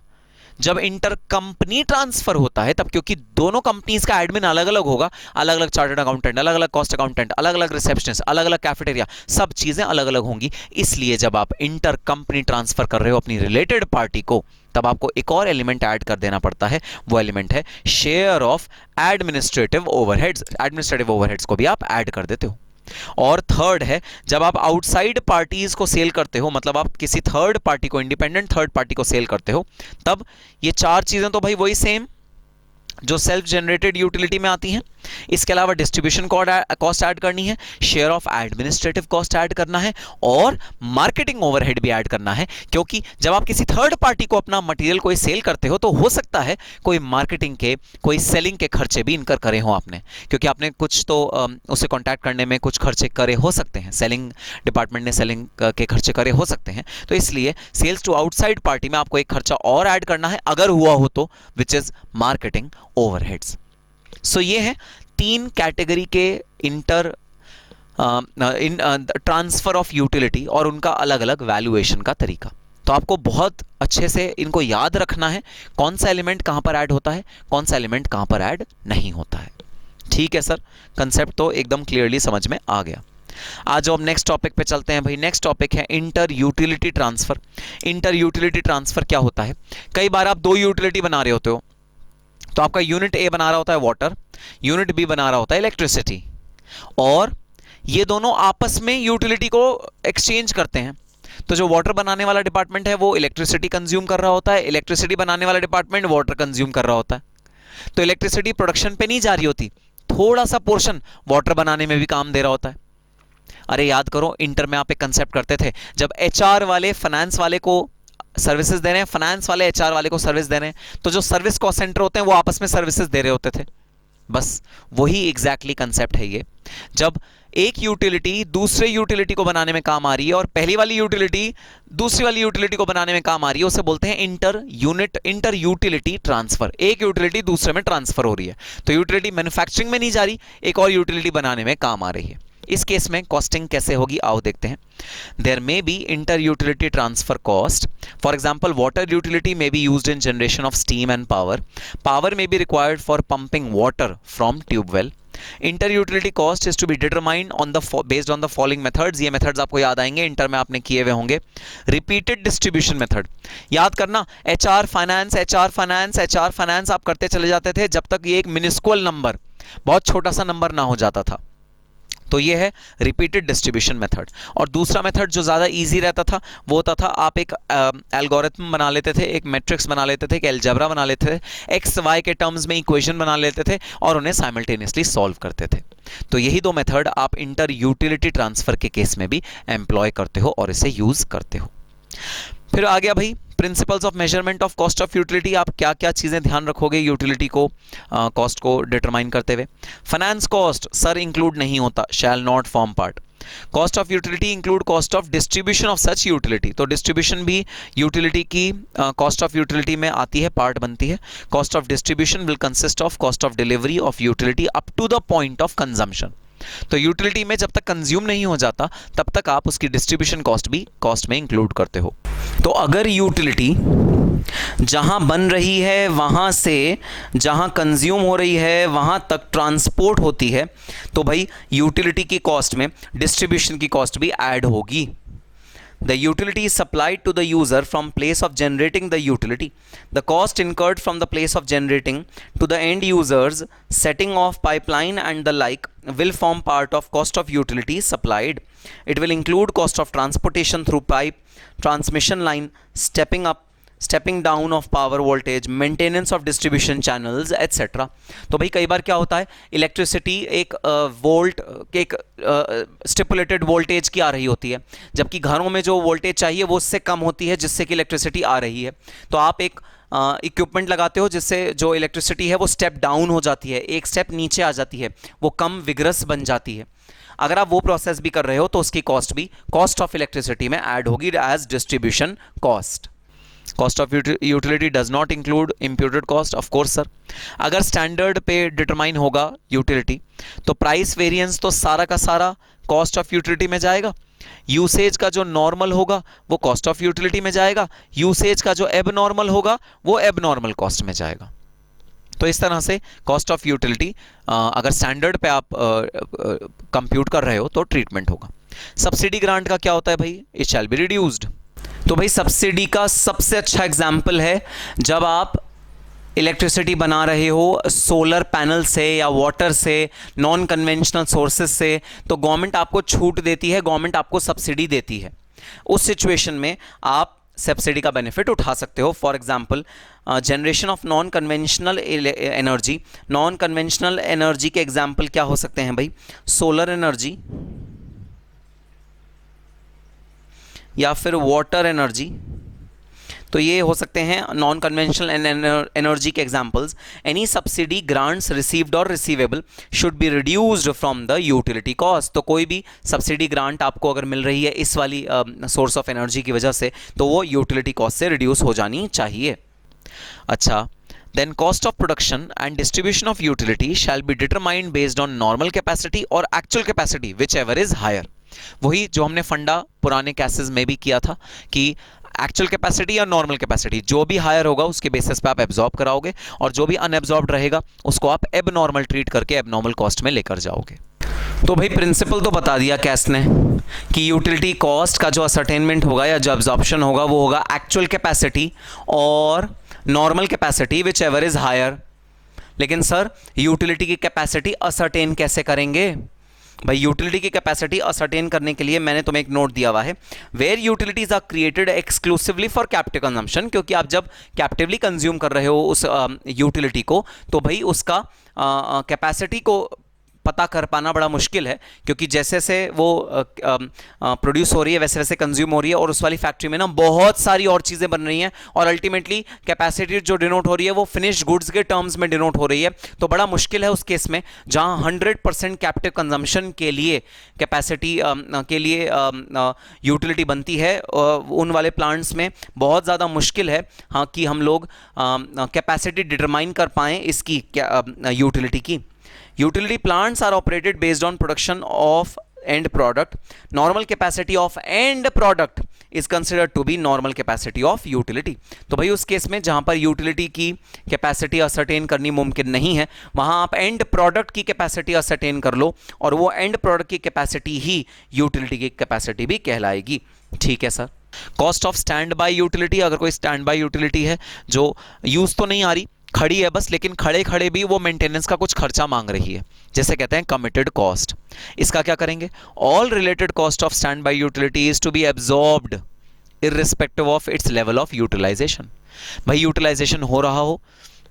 जब इंटर कंपनी ट्रांसफर होता है तब क्योंकि दोनों कंपनीज का एडमिन अलग अलग होगा, अलग अलग चार्टर्ड अकाउंटेंट, अलग अलग कॉस्ट अकाउंटेंट, अलग अलग रिसेप्शनिस्ट, अलग अलग कैफेटेरिया, सब चीजें अलग अलग होंगी। इसलिए जब आप इंटर कंपनी ट्रांसफर कर रहे हो अपनी रिलेटेड पार्टी को, तब आपको एक और एलिमेंट ऐड कर देना पड़ता है, वो एलिमेंट है share of administrative overheads. Administrative overheads को भी आप ऐड कर देते हो। और थर्ड है, जब आप आउटसाइड पार्टीज को सेल करते हो, मतलब आप किसी थर्ड पार्टी को, इंडिपेंडेंट थर्ड पार्टी को सेल करते हो, तब ये 4 चीजें तो भाई वही सेम जो सेल्फ जनरेटेड यूटिलिटी में आती हैं। इसके अलावा डिस्ट्रीब्यूशन कॉस्ट ऐड करनी है, share of administrative cost add करना है और मार्केटिंग ओवरहेड भी ऐड करना है, क्योंकि जब आप किसी थर्ड पार्टी को अपना मटेरियल कोई सेल करते हो तो हो सकता है कोई मार्केटिंग के, कोई सेलिंग के खर्चे भी इनकर करे हो आपने, क्योंकि आपने कुछ तो उसे कॉन्टैक्ट करने में कुछ खर्चे करे हो सकते हैं, सेलिंग डिपार्टमेंट ने सेलिंग के खर्चे करे हो सकते हैं। तो इसलिए सेल्स टू आउटसाइड पार्टी में आपको एक खर्चा और ऐड करना है अगर हुआ हो तो, विच इज मार्केटिंग ओवरहेड्स। सो ये है 3 कैटेगरी के इंटर ट्रांसफर ऑफ यूटिलिटी और उनका अलग अलग वैल्यूएशन का तरीका। तो आपको बहुत अच्छे से इनको याद रखना है, कौन सा एलिमेंट कहां पर ऐड होता है, कौन सा एलिमेंट कहां पर ऐड नहीं होता है। ठीक है सर, कंसेप्ट तो एकदम क्लियरली समझ में आ गया। आज हम नेक्स्ट टॉपिक पे चलते हैं भाई। नेक्स्ट टॉपिक है inter utility transfer. Inter utility transfer क्या होता है? कई बार आप 2 यूटिलिटी बना रहे होते हो, तो आपका यूनिट ए बना रहा होता है वाटर, यूनिट बी बना रहा होता है इलेक्ट्रिसिटी, और ये दोनों आपस में यूटिलिटी को एक्सचेंज करते हैं। तो जो वाटर बनाने वाला डिपार्टमेंट है वो इलेक्ट्रिसिटी कंज्यूम कर रहा होता है, इलेक्ट्रिसिटी बनाने वाला डिपार्टमेंट वाटर कंज्यूम कर रहा होता है। तो इलेक्ट्रिसिटी प्रोडक्शन पे नहीं जा रही होती, थोड़ा सा पोर्शन वाटर बनाने में भी काम दे रहा होता है। अरे याद करो, इंटर में आप एक कंसेप्ट करते थे, जब एचआर वाले फाइनेंस वाले को सर्विसेज दे रहे हैं, फाइनेंस वाले एचआर वाले को सर्विस दे रहे हैं, तो जो सर्विस कॉस्ट सेंटर होते हैं वो आपस में सर्विसेज दे रहे होते थे। बस वही एग्जैक्टली कंसेप्ट है ये। जब एक यूटिलिटी दूसरे यूटिलिटी को बनाने में काम आ रही है और पहली वाली यूटिलिटी दूसरी वाली यूटिलिटी को बनाने में काम आ रही है, उसे बोलते हैं इंटर यूटिलिटी ट्रांसफर। एक यूटिलिटी दूसरे में ट्रांसफर हो रही है, तो यूटिलिटी मैन्युफैक्चरिंग में नहीं जा रही, एक और यूटिलिटी बनाने में काम आ रही है। इस केस में कॉस्टिंग कैसे होगी आओ देखते हैं. There may be inter utility transfer cost. For example water utility may be used in generation of steam and power. Power may be required for pumping water from tube well. Inter utility cost is to be determined on the based on the following methods. ये methods आपको याद आएंगे, inter में आपने किए हुए होंगे. Repeated distribution method याद करना. HR finance HR finance HR finance आप करते चले जाते थे जब तक ये एक मिनिस्कुअल नंबर, बहुत छोटा सा नंबर ना हो जाता था. तो ये है रिपीटेड डिस्ट्रीब्यूशन मेथड. और दूसरा मेथड जो ज़्यादा इजी रहता था वो होता था आप एक एल्गोरिथम बना लेते थे, एक मैट्रिक्स बना लेते थे, एक एल्जेब्रा बना लेते थे, एक्स वाई के टर्म्स में इक्वेशन बना लेते थे और उन्हें साइमल्टेनियसली सॉल्व करते थे. तो यही दो मेथड आप इंटर यूटिलिटी ट्रांसफर के केस में भी एम्प्लॉय करते हो और इसे यूज करते हो. फिर आ गया भाई principles of measurement of cost of utility. आप क्या क्या चीज़ें ध्यान रखोगे यूटिलिटी को कॉस्ट को डिटरमाइन करते हुए. फाइनेंस कॉस्ट सर इंक्लूड नहीं होता, shall not form part. Cost of utility include cost of distribution of such utility. तो डिस्ट्रीब्यूशन भी यूटिलिटी की कॉस्ट ऑफ यूटिलिटी में आती है, पार्ट बनती है. Cost of distribution will consist of cost of delivery of utility up to the point of consumption. तो utility में जब तक कंज्यूम नहीं हो जाता तब तक आप उसकी डिस्ट्रीब्यूशन कॉस्ट भी कॉस्ट में इंक्लूड करते हो. तो अगर यूटिलिटी जहां बन रही है वहां से जहां कंज्यूम हो रही है वहां तक ट्रांसपोर्ट होती है तो भाई यूटिलिटी की कॉस्ट में डिस्ट्रीब्यूशन की कॉस्ट भी ऐड होगी. The utility is supplied to the user from place of generating the utility. The cost incurred from the place of generating to the end users, setting off pipeline and the like will form part of cost of utility supplied. It will include cost of transportation through pipe, transmission line, stepping down of power voltage, maintenance of distribution channels, etc. तो भाई कई बार क्या होता है electricity एक volt एक stipulated voltage की आ रही होती है, जबकि घरों में जो वोल्टेज चाहिए वो उससे कम होती है जिससे कि इलेक्ट्रिसिटी आ रही है. तो आप एक इक्विपमेंट लगाते हो जिससे जो इलेक्ट्रिसिटी है वो स्टेप डाउन हो जाती है, एक स्टेप नीचे आ जाती है, वो कम विग्रस बन जाती है. अगर आप वो प्रोसेस भी कर रहे हो तो उसकी कॉस्ट भी कॉस्ट ऑफ इलेक्ट्रिसिटी में ऐड होगी as distribution cost. Cost of utility does not include imputed cost. Of course sir, अगर स्टैंडर्ड पे डिटरमाइन होगा यूटिलिटी तो प्राइस वेरिएंस तो सारा का सारा कॉस्ट ऑफ यूटिलिटी में जाएगा. यूसेज का जो नॉर्मल होगा वो कॉस्ट ऑफ यूटिलिटी में जाएगा, यूसेज का जो एब नॉर्मल होगा वो एब नॉर्मल कॉस्ट में जाएगा. तो इस तरह से कॉस्ट ऑफ यूटिलिटी अगर स्टैंडर्ड पे आप कंप्यूट कर रहे हो तो ट्रीटमेंट होगा. सब्सिडी ग्रांट का क्या होता है भाई, इट शैल बी रिड्यूस्ड. तो भाई सब्सिडी का सबसे अच्छा एग्जाम्पल है जब आप इलेक्ट्रिसिटी बना रहे हो सोलर पैनल से या वाटर से, नॉन कन्वेंशनल सोर्सेज से, तो गवर्नमेंट आपको छूट देती है, गवर्नमेंट आपको सब्सिडी देती है. उस सिचुएशन में आप सब्सिडी का बेनिफिट उठा सकते हो. For example generation of non conventional energy. Non conventional energy के एग्जांपल क्या हो सकते हैं भाई, सोलर एनर्जी या फिर वाटर एनर्जी. तो ये हो सकते हैं नॉन कन्वेंशनल एनर्जी के examples. Any subsidy grants received और receivable should be reduced from the utility cost. तो कोई भी सब्सिडी ग्रांट आपको अगर मिल रही है इस वाली सोर्स ऑफ एनर्जी की वजह से तो वो यूटिलिटी कॉस्ट से रिड्यूस हो जानी चाहिए. अच्छा, then cost of production and distribution of utility shall be determined based on normal capacity or actual capacity whichever is higher. वही जो हमने फंडा पुराने केसेस में भी किया था कि एक्चुअल कैपेसिटी या नॉर्मल कैपेसिटी जो भी हायर होगा उसके बेसिस पे आप एब्जॉर्ब कराओगे और जो भी अनएब्जॉर्ब्ड रहेगा उसको आप एब नॉर्मल ट्रीट करके एब नॉर्मल कॉस्ट में लेकर जाओगे. तो भाई प्रिंसिपल तो बता दिया कैस ने कि यूटिलिटी कॉस्ट का जो असर्टेनमेंट होगा या जो एब्जॉर्प्शन होगा वो होगा एक्चुअल कैपेसिटी और normal capacity whichever is higher. लेकिन सर यूटिलिटी की कैपेसिटी असर्टेन कैसे करेंगे भाई? यूटिलिटी की कैपेसिटी असर्टेन करने के लिए मैंने तुम्हें एक नोट दिया हुआ है, where utilities are created exclusively for captive consumption. क्योंकि आप जब कैप्टिवली कंज्यूम कर रहे हो उस यूटिलिटी को तो भाई उसका कैपेसिटी को पता कर पाना बड़ा मुश्किल है, क्योंकि जैसे जैसे वो प्रोड्यूस हो रही है वैसे वैसे कंज्यूम हो रही है और उस वाली फैक्ट्री में ना बहुत सारी और चीज़ें बन रही हैं और अल्टीमेटली कैपेसिटी जो डिनोट हो रही है वो फिनिश्ड गुड्स के टर्म्स में डिनोट हो रही है. तो बड़ा मुश्किल है उस केस में जहां 100% कैप्टिव कंजम्पशन के लिए कैपेसिटी के लिए यूटिलिटी बनती है. उन वाले प्लांट्स में बहुत ज़्यादा मुश्किल है हाँ कि हम लोग कैपेसिटी डिटरमाइन कर पाएँ इसकी यूटिलिटी की. Utility plants are operated based on production of end product, normal capacity of end product is considered to be normal capacity of utility. तो भाई उस केस में जहां पर यूटिलिटी की कैपेसिटी असरटेन करनी मुमकिन नहीं है, वहां आप एंड प्रोडक्ट की कैपेसिटी असरटेन कर लो और वो एंड प्रोडक्ट की कैपेसिटी ही यूटिलिटी की कैपेसिटी भी कहलाएगी. ठीक है sir. Cost of standby utility, अगर कोई स्टैंड बाय यूटिलिटी है जो यूज तो नहीं आ रही, खड़ी है बस, लेकिन खड़े खड़े भी वो मेंटेनेंस का कुछ खर्चा मांग रही है, जैसे कहते हैं कमिटेड कॉस्ट. इसका क्या करेंगे? All related cost of standby utility is to be absorbed irrespective of its level of utilisation. भाई यूटिलाइजेशन हो रहा हो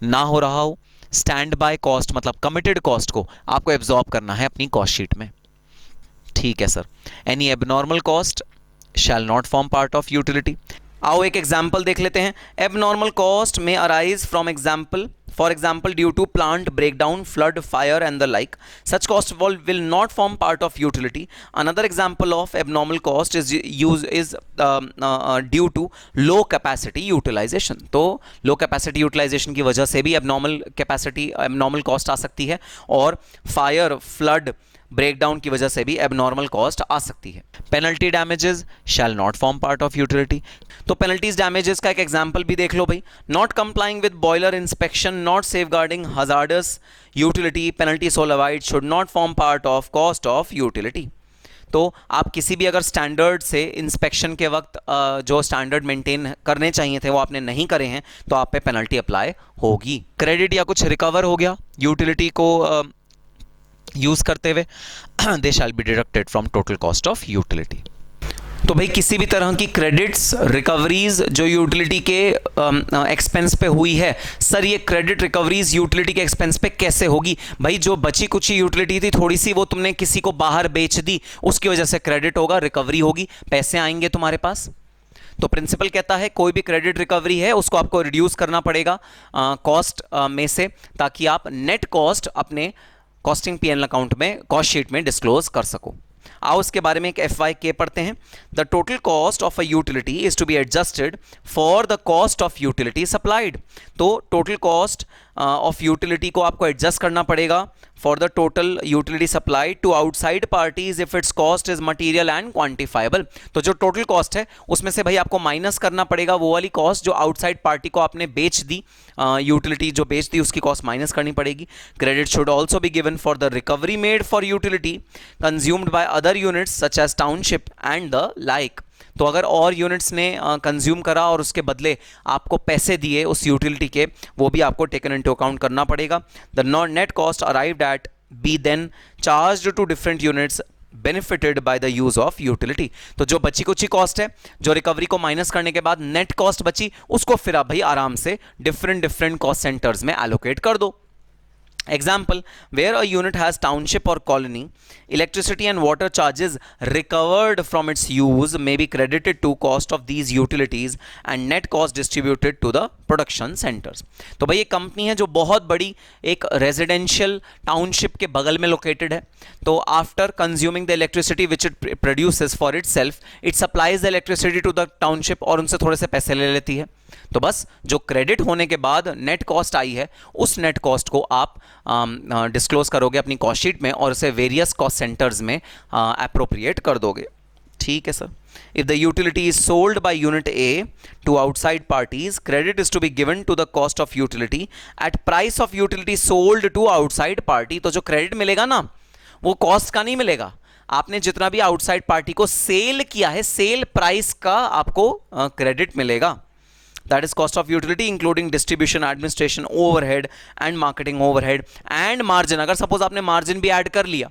ना हो रहा हो, स्टैंड बाय कॉस्ट मतलब कमिटेड कॉस्ट को आपको एब्जॉर्ब करना है अपनी कॉस्ट शीट में. ठीक है sir. Any abnormal cost shell not form part of utility. आओ एक एग्जाम्पल देख लेते हैं. एबनॉर्मल कॉस्ट में arise from example, for example due to plant breakdown, flood, fire and the like. Such cost will not form part of utility. Another example of abnormal cost is due to low capacity utilization. तो low capacity utilization की वजह से भी abnormal cost आ सकती है और fire, flood, breakdown की वजह से भी एबनॉर्मल कॉस्ट आ सकती है. Penalty damages shell not form part of utility. तो पेनल्टीज डैमेजेस का एक एग्जांपल भी देख लो भाई. Not complying with boiler inspection, not safeguarding hazardous utility, penalty so levied should not form part of cost of utility. तो आप किसी भी अगर स्टैंडर्ड से इंस्पेक्शन के वक्त जो स्टैंडर्ड मेंटेन करने चाहिए थे वो आपने नहीं करे हैं तो आप पे पेनल्टी अप्लाई होगी. क्रेडिट या कुछ रिकवर हो गया यूटिलिटी को यूज करते हुए, they shall be deducted from total cost of utility. तो भाई किसी भी तरह की क्रेडिट्स रिकवरीज जो यूटिलिटी के एक्सपेंस पे हुई है, सर ये क्रेडिट रिकवरीज यूटिलिटी के एक्सपेंस पे कैसे होगी? भाई जो बची कुछ यूटिलिटी थी थोड़ी सी, वो तुमने किसी को बाहर बेच दी, उसकी वजह से क्रेडिट होगा, रिकवरी होगी, पैसे आएंगे तुम्हारे पास. तो प्रिंसिपल कहता है कोई भी क्रेडिट रिकवरी है उसको आपको रिड्यूस करना पड़ेगा कॉस्ट में से, ताकि आप नेट कॉस्ट अपने कॉस्टिंग पीएनएल अकाउंट में, कॉस्ट शीट में डिस्क्लोज कर सको. आओ इसके बारे में एक FYK पढ़ते हैं. The total cost of a utility is to be adjusted for the cost of utility supplied. तो टोटल कॉस्ट ऑफ यूटिलिटी को आपको एडजस्ट करना पड़ेगा for the total utility supplied to outside parties if its cost is material and quantifiable. तो जो total cost है उसमें से भाई आपको माइनस करना पड़ेगा वो वाली कॉस्ट जो आउटसाइड पार्टी को आपने बेच दी, यूटिलिटी जो बेच दी उसकी कॉस्ट माइनस करनी पड़ेगी. Credit should also be given for the recovery made for utility consumed by other units such as township and the like. तो अगर और यूनिट्स ने कंज्यूम करा और उसके बदले आपको पैसे दिए उस यूटिलिटी के, वो भी आपको टेकन इनटू अकाउंट करना पड़ेगा. The non net cost arrived at be then charged to different units benefited by the use of utility. तो जो बची कुछ कॉस्ट है जो रिकवरी को माइनस करने के बाद नेट कॉस्ट बची, उसको फिर आप भाई आराम से डिफरेंट कॉस्ट सेंटर्स में एलोकेट कर दो. Example, where a unit has township or colony, electricity and water charges recovered from its use may be credited to cost of these utilities and net cost distributed to the production centers. तो भाई ये company है जो बहुत बड़ी एक residential township के बगल में लोकेटेड है. तो after consuming the electricity which it produces for itself, it supplies the electricity to the township और उनसे थोड़े से पैसे ले लेती है. तो बस जो क्रेडिट होने के बाद नेट कॉस्ट आई है उस नेट कॉस्ट को आप डिस्क्लोज करोगे अपनी कॉस्ट शीट में और उसे वेरियस कॉस्ट सेंटर्स में अप्रोप्रिएट कर दोगे. ठीक है sir. If the utility is sold by unit A to outside parties, credit is to be given to the cost of utility at price of utility sold to outside party. तो जो credit मिलेगा ना वो cost का नहीं मिलेगा, आपने जितना भी आउटसाइड पार्टी को सेल किया है सेल प्राइस का आपको क्रेडिट मिलेगा. That is cost of utility including distribution, administration, overhead and marketing overhead and margin. अगर सपोज आपने मार्जिन भी ऐड कर लिया,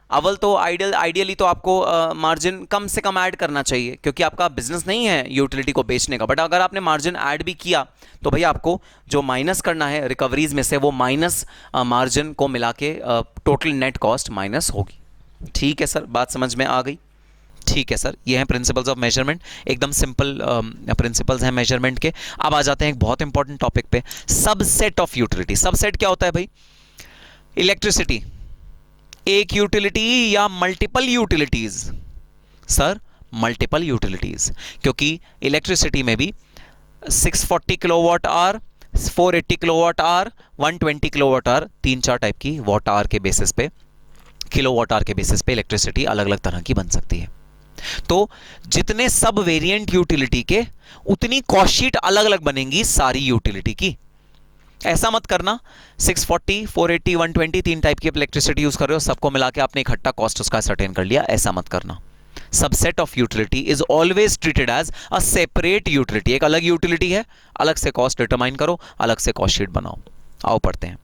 अव्वल तो आइडियली तो आपको मार्जिन कम से कम ऐड करना चाहिए क्योंकि आपका बिजनेस नहीं है यूटिलिटी को बेचने का. बट अगर आपने मार्जिन ऐड भी किया तो भाई आपको जो माइनस करना है रिकवरीज में से वो माइनस मार्जिन को मिला के टोटल नेट कॉस्ट माइनस होगी. ठीक है सर, बात समझ में आ गई? ठीक है सर, ये हैं प्रिंसिपल्स ऑफ मेजरमेंट. एकदम सिंपल प्रिंसिपल्स हैं मेजरमेंट के. अब आ जाते हैं एक बहुत इंपॉर्टेंट टॉपिक पे, सबसेट ऑफ यूटिलिटी. सबसेट क्या होता है भाई? इलेक्ट्रिसिटी एक यूटिलिटी या multiple utilities? Sir multiple utilities, क्योंकि इलेक्ट्रिसिटी में भी 640 kilowatt hour, 480 kilowatt hour, 120 kilowatt hour, 3-4 type की वाट आवर के बेसिस पे किलोवाट आवर के बेसिस पे इलेक्ट्रिसिटी अलग अलग तरह की बन सकती है। तो जितने सब वेरिएंट यूटिलिटी के उतनी कॉस्ट शीट अलग अलग बनेंगी सारी यूटिलिटी की। ऐसा मत करना 640, 480, 120 तीन टाइप की इलेक्ट्रिसिटी यूज कर रहे हो, सबको मिला के आपने इकट्ठा कॉस्ट उसका सर्टेन कर लिया, ऐसा मत करना। Subset of utility is always treated as a separate utility. एक अलग यूटिलिटी है, अलग से कॉस्ट डिटरमाइन करो, अलग से कॉस्ट शीट बनाओ। आओ पढ़ते हैं।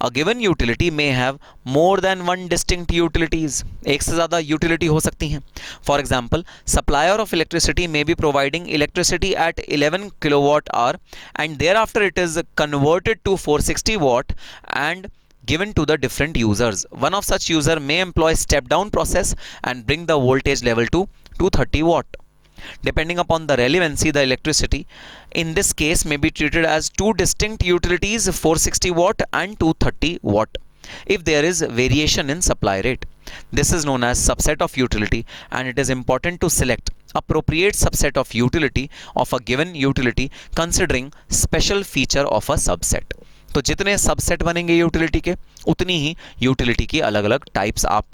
A given utility may have more than one distinct utilities. एक से ज़्यादा utility हो सकती हैं. For example, supplier of electricity may be providing electricity at 11 kilowatt hour and thereafter it is converted to 460 watt and given to the different users. One of such user may employ step down process and bring the voltage level to 230 watt. Depending upon the relevancy, the electricity in this case may be treated as two distinct utilities, 460 watt and 230 watt, if there is variation in supply rate. This is known as subset of utility and it is important to select appropriate subset of utility of a given utility considering special feature of a subset. तो जितने subset बनेंगे utility के उतनी ही utility की अलग अलग types आप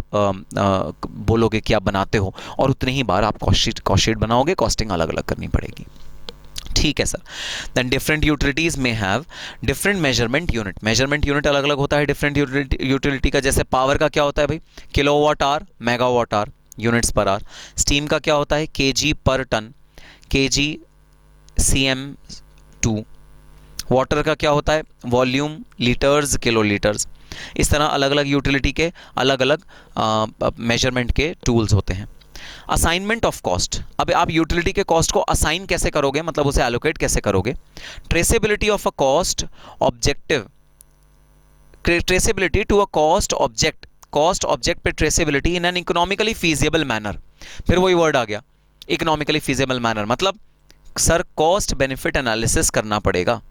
बोलोगे कि आप बनाते हो और उतनी ही बार आप कॉस्ट शीट बनाओगे, कॉस्टिंग अलग अलग करनी पड़ेगी। ठीक है सर। देन डिफरेंट यूटिलिटीज में have different measurement unit. Measurement unit अलग अलग होता है डिफरेंट यूटिलिटी का। जैसे पावर का क्या होता है भाई, kilowatt hour, megawatt hour, units per hour. Steam का क्या होता है, केजी पर टन, केजी CM2। वाटर का क्या होता है, वॉल्यूम, लीटर्स, किलोलीटर्स। इस तरह अलग अलग यूटिलिटी के अलग अलग मेजरमेंट के टूल्स होते हैं। Assignment of cost. अब आप यूटिलिटी के कॉस्ट को असाइन कैसे करोगे, मतलब उसे एलोकेट कैसे करोगे। Traceability of a cost objective, traceability to a cost object, cost object पे traceability in an economically feasible manner. फिर वही वर्ड आ गया, इकोनॉमिकली फीजिबल मैनर, मतलब सर कॉस्ट बेनिफिट एनालिसिस करना पड़ेगा।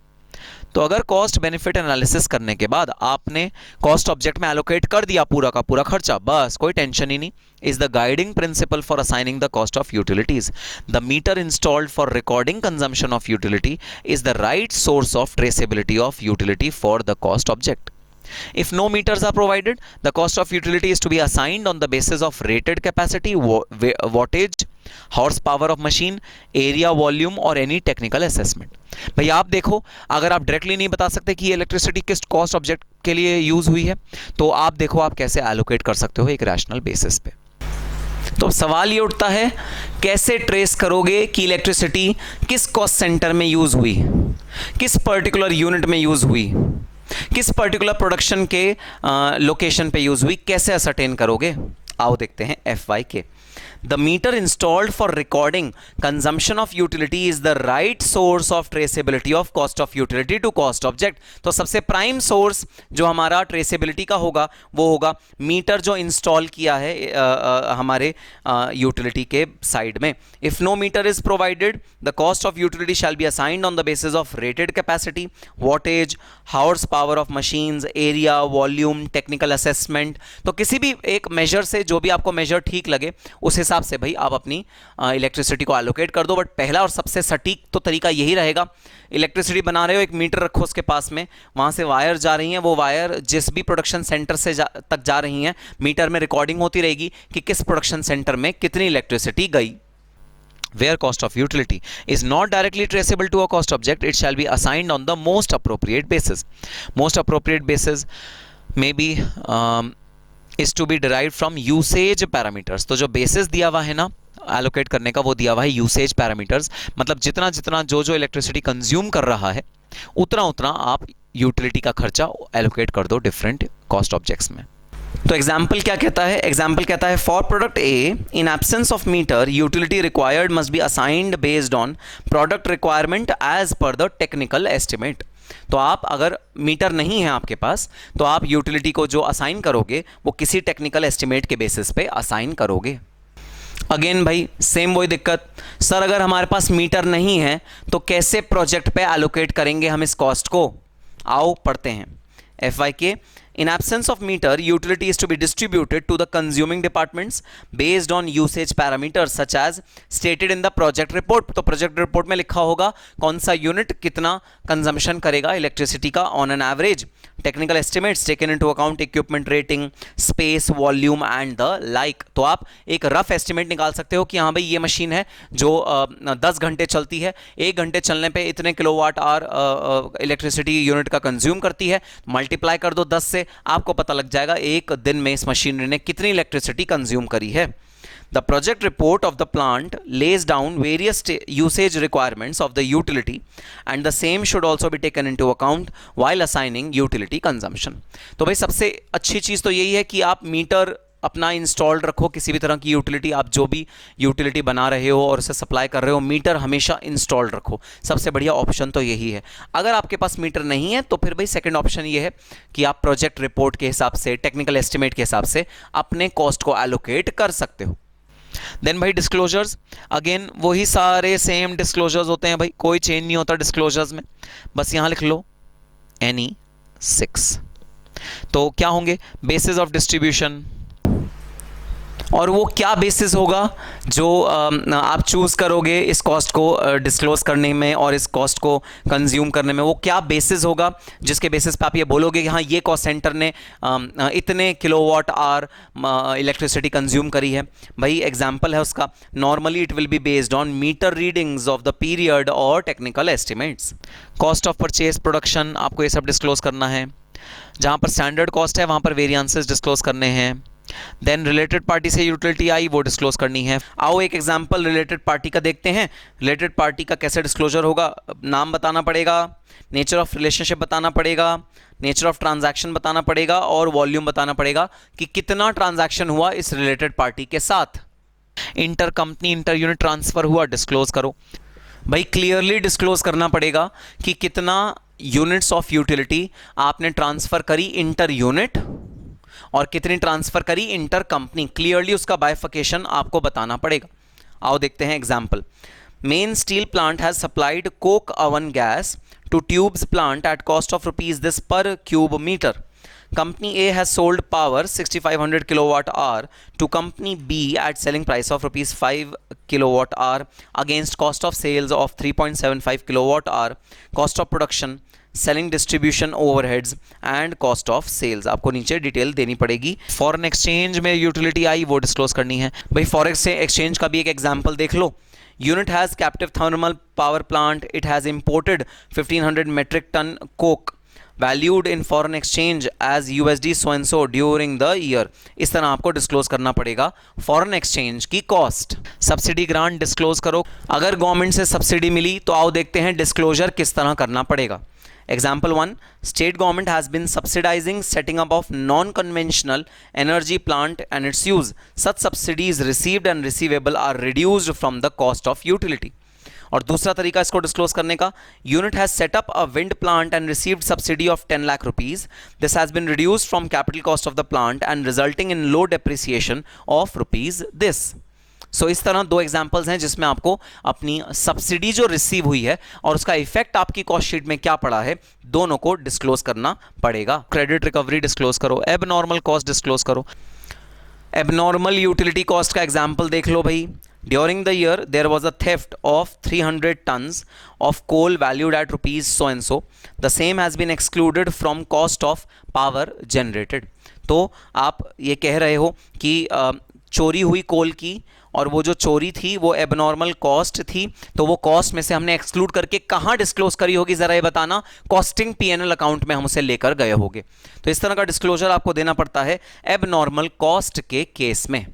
तो अगर कॉस्ट बेनिफिट एनालिसिस करने के बाद आपने कॉस्ट ऑब्जेक्ट में एलोकेट कर दिया पूरा का पूरा खर्चा, बस कोई टेंशन ही नहीं। Is the guiding principle for assigning the cost of utilities. The meter installed for recording consumption of utility is the right source of traceability of utility for the cost object. If no meters are provided, the cost of utility is to be assigned on the basis of rated capacity, wattage, horsepower of machine, area, volume और any technical assessment. भाई आप देखो, अगर आप directly नहीं बता सकते कि ये इलेक्ट्रिसिटी किस कॉस्ट ऑब्जेक्ट के लिए यूज हुई है, तो आप देखो आप कैसे एलोकेट कर सकते हो एक रैशनल बेसिस पे। तो सवाल ये उठता है, कैसे ट्रेस करोगे कि इलेक्ट्रिसिटी किस कॉस्ट सेंटर में यूज हुई, किस पर्टिकुलर यूनिट में यूज हुई, किस पर्टिकुलर प्रोडक्शन के लोकेशन पे यूज हुई, कैसे असरटेन करोगे। आओ देखते हैं FYK. The meter installed for recording consumption of utility is the right source of traceability of cost of utility to cost object. तो सबसे प्राइम सोर्स जो हमारा ट्रेसेबिलिटी का होगा वो होगा मीटर जो इंस्टॉल किया है हमारे यूटिलिटी के साइड में। If no meter is provided, the cost of utility shall be assigned on the basis of rated capacity, wattage, horsepower of machines, area, volume, technical assessment. तो किसी भी एक मेजर से जो भी आपको मेजर ठीक लगे उस हिसाब से भाई आप अपनी इलेक्ट्रिसिटी को एलोकेट कर दो। बट पहला और सबसे सटीक तो तरीका यही रहेगा, इलेक्ट्रिसिटी बना रहे हो, एक मीटर रखो उसके पास में, वहाँ से वायर जा रही हैं, वो वायर जिस भी प्रोडक्शन सेंटर से तक जा रही हैं, मीटर में रिकॉर्डिंग होती रहेगी कि किस प्रोडक्शन सेंटर में कितनी इलेक्ट्रिसिटी गई। Where cost of utility is not directly traceable to a cost object, it shall be assigned on the most appropriate basis. Most appropriate basis may be is to be derived from usage parameters. तो जो basis दिया हुआ है ना allocate करने का, वो दिया हुआ है usage parameters, मतलब जितना जितना जो जो इलेक्ट्रिसिटी कंज्यूम कर रहा है उतना उतना आप यूटिलिटी का खर्चा allocate कर दो डिफरेंट कॉस्ट ऑब्जेक्ट्स में। तो एग्जाम्पल क्या कहता है, एग्जाम्पल कहता है for product A in absence of meter utility required must be assigned based on product requirement as per the technical estimate. तो आप अगर मीटर नहीं है आपके पास तो आप यूटिलिटी को जो असाइन करोगे वो किसी टेक्निकल एस्टिमेट के बेसिस पे असाइन करोगे। अगेन भाई सेम वही दिक्कत, सर अगर हमारे पास मीटर नहीं है तो कैसे प्रोजेक्ट पे एलोकेट करेंगे हम इस कॉस्ट को। आओ पढ़ते हैं FYK. In absence of meter, utility is to be distributed to the consuming departments based on usage parameters such as stated in the project report. तो project report में लिखा होगा कौन सा यूनिट कितना कंजम्पशन करेगा इलेक्ट्रिसिटी का on an average. Technical estimates taken into account equipment rating, space, volume and the like. तो आप एक रफ एस्टिमेट निकाल सकते हो कि हाँ भाई ये मशीन है जो 10 घंटे चलती है, 1 घंटे चलने पे इतने किलोवाट आवर इलेक्ट्रिसिटी यूनिट का कंज्यूम करती है. मल्टीप्लाई कर दो 10 से, आपको पता लग जाएगा एक दिन में इस मशीनरी ने कितनी इलेक्ट्रिसिटी कंज्यूम करी है. The project report of the plant lays down various usage requirements of the utility and the same should also be taken into account while assigning utility consumption. तो भाई सबसे अच्छी चीज़ तो यही है कि आप मीटर अपना इंस्टॉल्ड रखो. किसी भी तरह की यूटिलिटी, आप जो भी यूटिलिटी बना रहे हो और उसे सप्लाई कर रहे हो, मीटर हमेशा इंस्टॉल्ड रखो. सबसे बढ़िया ऑप्शन तो यही है. अगर आपके पास मीटर नहीं है तो फिर भाई सेकंड ऑप्शन ये है कि आप प्रोजेक्ट रिपोर्ट के हिसाब से, टेक्निकल एस्टिमेट के हिसाब से अपने कॉस्ट को एलोकेट कर सकते हो. देन भाई डिस्क्लोजर्स, अगेन वही सारे सेम डिस्क्लोजर्स होते हैं भाई, कोई चेंज नहीं होता डिस्क्लोजर्स में. बस यहां लिख लो NE6. तो क्या होंगे बेसिस ऑफ डिस्ट्रीब्यूशन, और वो क्या बेसिस होगा जो आप चूज़ करोगे इस कॉस्ट को डिस्क्लोज करने में और इस कॉस्ट को कंज्यूम करने में. वो क्या बेसिस होगा जिसके बेसिस पे आप ये बोलोगे कि हाँ ये कॉस्ट सेंटर ने इतने किलोवाट आवर इलेक्ट्रिसिटी कंज्यूम करी है. भाई एग्जांपल है उसका, normally it will be based on meter readings of the period और technical estimates. Cost of purchase production, आपको ये सब डिस्क्लोज करना है. जहाँ पर स्टैंडर्ड कॉस्ट है वहाँ पर वेरिएंसेस डिस्क्लोज करने हैं. देन रिलेटेड पार्टी से यूटिलिटी आई, वो डिस्क्लोज करनी है. आओ एक एग्जांपल रिलेटेड पार्टी का देखते हैं. रिलेटेड पार्टी का कैसे डिस्क्लोजर होगा, नाम बताना पड़ेगा, नेचर ऑफ रिलेशनशिप बताना पड़ेगा, नेचर ऑफ ट्रांजैक्शन बताना पड़ेगा और वॉल्यूम बताना पड़ेगा कि कितना ट्रांजैक्शन हुआ इस रिलेटेड पार्टी के साथ. Inter company inter unit transfer हुआ, डिस्क्लोज करो. भाई क्लियरली डिस्क्लोज करना पड़ेगा कि कितना यूनिट्स ऑफ यूटिलिटी आपने ट्रांसफर करी इंटर यूनिट और कितनी ट्रांसफर करी इंटर कंपनी. क्लियरली उसका बाइफिकेशन आपको बताना पड़ेगा. आओ देखते हैं example. Main steel plant has supplied coke oven gas to tubes plant at cost of rupees this per cube metre. Company A has sold power 6500 kilowatt hour to Company B at selling price of rupees 5 kilowatt hour against cost of sales of 3.75 kilowatt hour, cost of production, selling distribution overheads and cost of sales. आपको नीचे detail देनी पड़ेगी. Foreign exchange में utility आई, वो disclose करनी है. भाई फॉरेक्स एक्सचेंज का भी एक एग्जांपल देख लो. Unit has captive thermal power plant, it has imported 1500 metric ton coke valued in foreign exchange as USD so and so during the year. इस तरह आपको डिस्क्लोज करना पड़ेगा फॉरेन एक्सचेंज की कॉस्ट. सब्सिडी ग्रांट डिस्क्लोज करो. अगर government से subsidy मिली तो आओ देखते हैं डिस्क्लोजर किस तरह करना पड़ेगा. Example 1, state government has been subsidizing setting up of non-conventional energy plant and its use. Such subsidies received and receivable are reduced from the cost of utility. और दूसरा तरीका इसको डिस्क्लोज करने का, unit has set up a wind plant and received subsidy of 10 lakh rupees. This has been reduced from capital cost of the plant and resulting in low depreciation of rupees this. So इस तरह दो examples हैं जिसमें आपको अपनी subsidy जो receive हुई है और उसका इफेक्ट आपकी कॉस्ट शीट में क्या पड़ा है, दोनों को डिस्क्लोज करना पड़ेगा. क्रेडिट रिकवरी डिस्क्लोज करो, एबनॉर्मल कॉस्ट डिस्क्लोज करो. एबनॉर्मल यूटिलिटी कॉस्ट का एग्जाम्पल देख लो भाई. During the year, there was a theft of 300 tons of coal valued at rupees so and so. The same has been excluded from cost of power generated. तो आप ये कह रहे हो कि चोरी हुई कोल की और वो जो चोरी थी वो एबनॉर्मल कॉस्ट थी, तो वो कॉस्ट में से हमने एक्सक्लूड करके कहाँ डिस्क्लोज करी होगी ज़रा ये बताना. कॉस्टिंग P&L अकाउंट में हम उसे लेकर गए होंगे. तो इस तरह का डिस्क्लोजर आपको देना पड़ता है एबनॉर्मल कॉस्ट के केस में.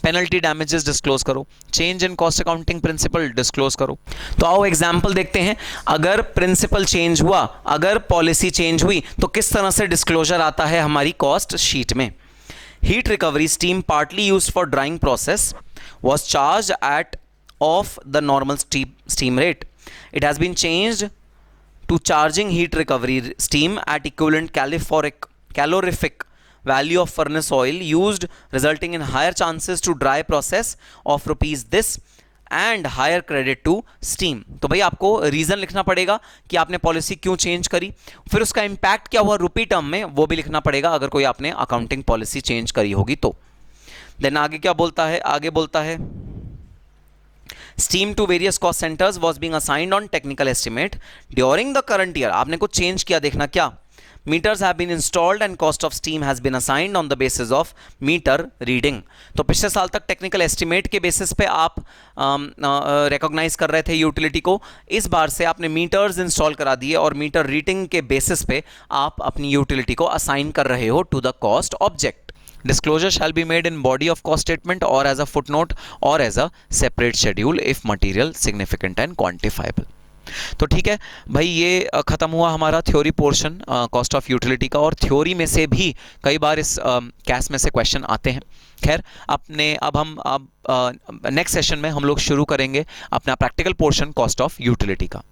पेनल्टी डैमेजेस डिस्क्लोज करो. Change in cost accounting principle disclose करो. तो आओ एग्जांपल देखते हैं. अगर प्रिंसिपल चेंज हुआ, अगर पॉलिसी चेंज हुई तो किस तरह से डिस्क्लोजर आता है हमारी कॉस्ट शीट में. Heat recovery steam partly used for drawing process was charged at of the normal steam rate. It has been changed to charging heat recovery steam at equivalent calorific value of furnace oil used, resulting in higher chances to dry process of rupees this and higher credit to steam. तो भाई आपको reason लिखना पड़ेगा कि आपने policy क्यों change करी, फिर उसका इंपैक्ट क्या हुआ रुपी टर्म में वो भी लिखना पड़ेगा अगर कोई आपने अकाउंटिंग पॉलिसी चेंज करी होगी तो। देन आगे क्या बोलता है, आगे बोलता है steam to various cost centers was being assigned on technical estimate during the current year। आपने कुछ चेंज किया, देखना क्या, meters have been installed and cost of steam has been assigned on the basis of meter reading। तो पिछले साल तक technical estimate के बेसिस पे आप रिकॉग्नाइज कर रहे थे यूटिलिटी को, इस बार से आपने मीटर्स इंस्टॉल करा दिए और मीटर रीडिंग के बेसिस पे आप अपनी यूटिलिटी को असाइन कर रहे हो to the cost object. Disclosure shall be made in body of cost statement or as a footnote or as a separate schedule if material significant and quantifiable। तो ठीक है भाई, ये ख़त्म हुआ हमारा theory portion cost of utility का, और थ्योरी में से भी कई बार इस कैस में से क्वेश्चन आते हैं। खैर अब नेक्स्ट सेशन में हम लोग शुरू करेंगे अपना practical portion cost of utility का।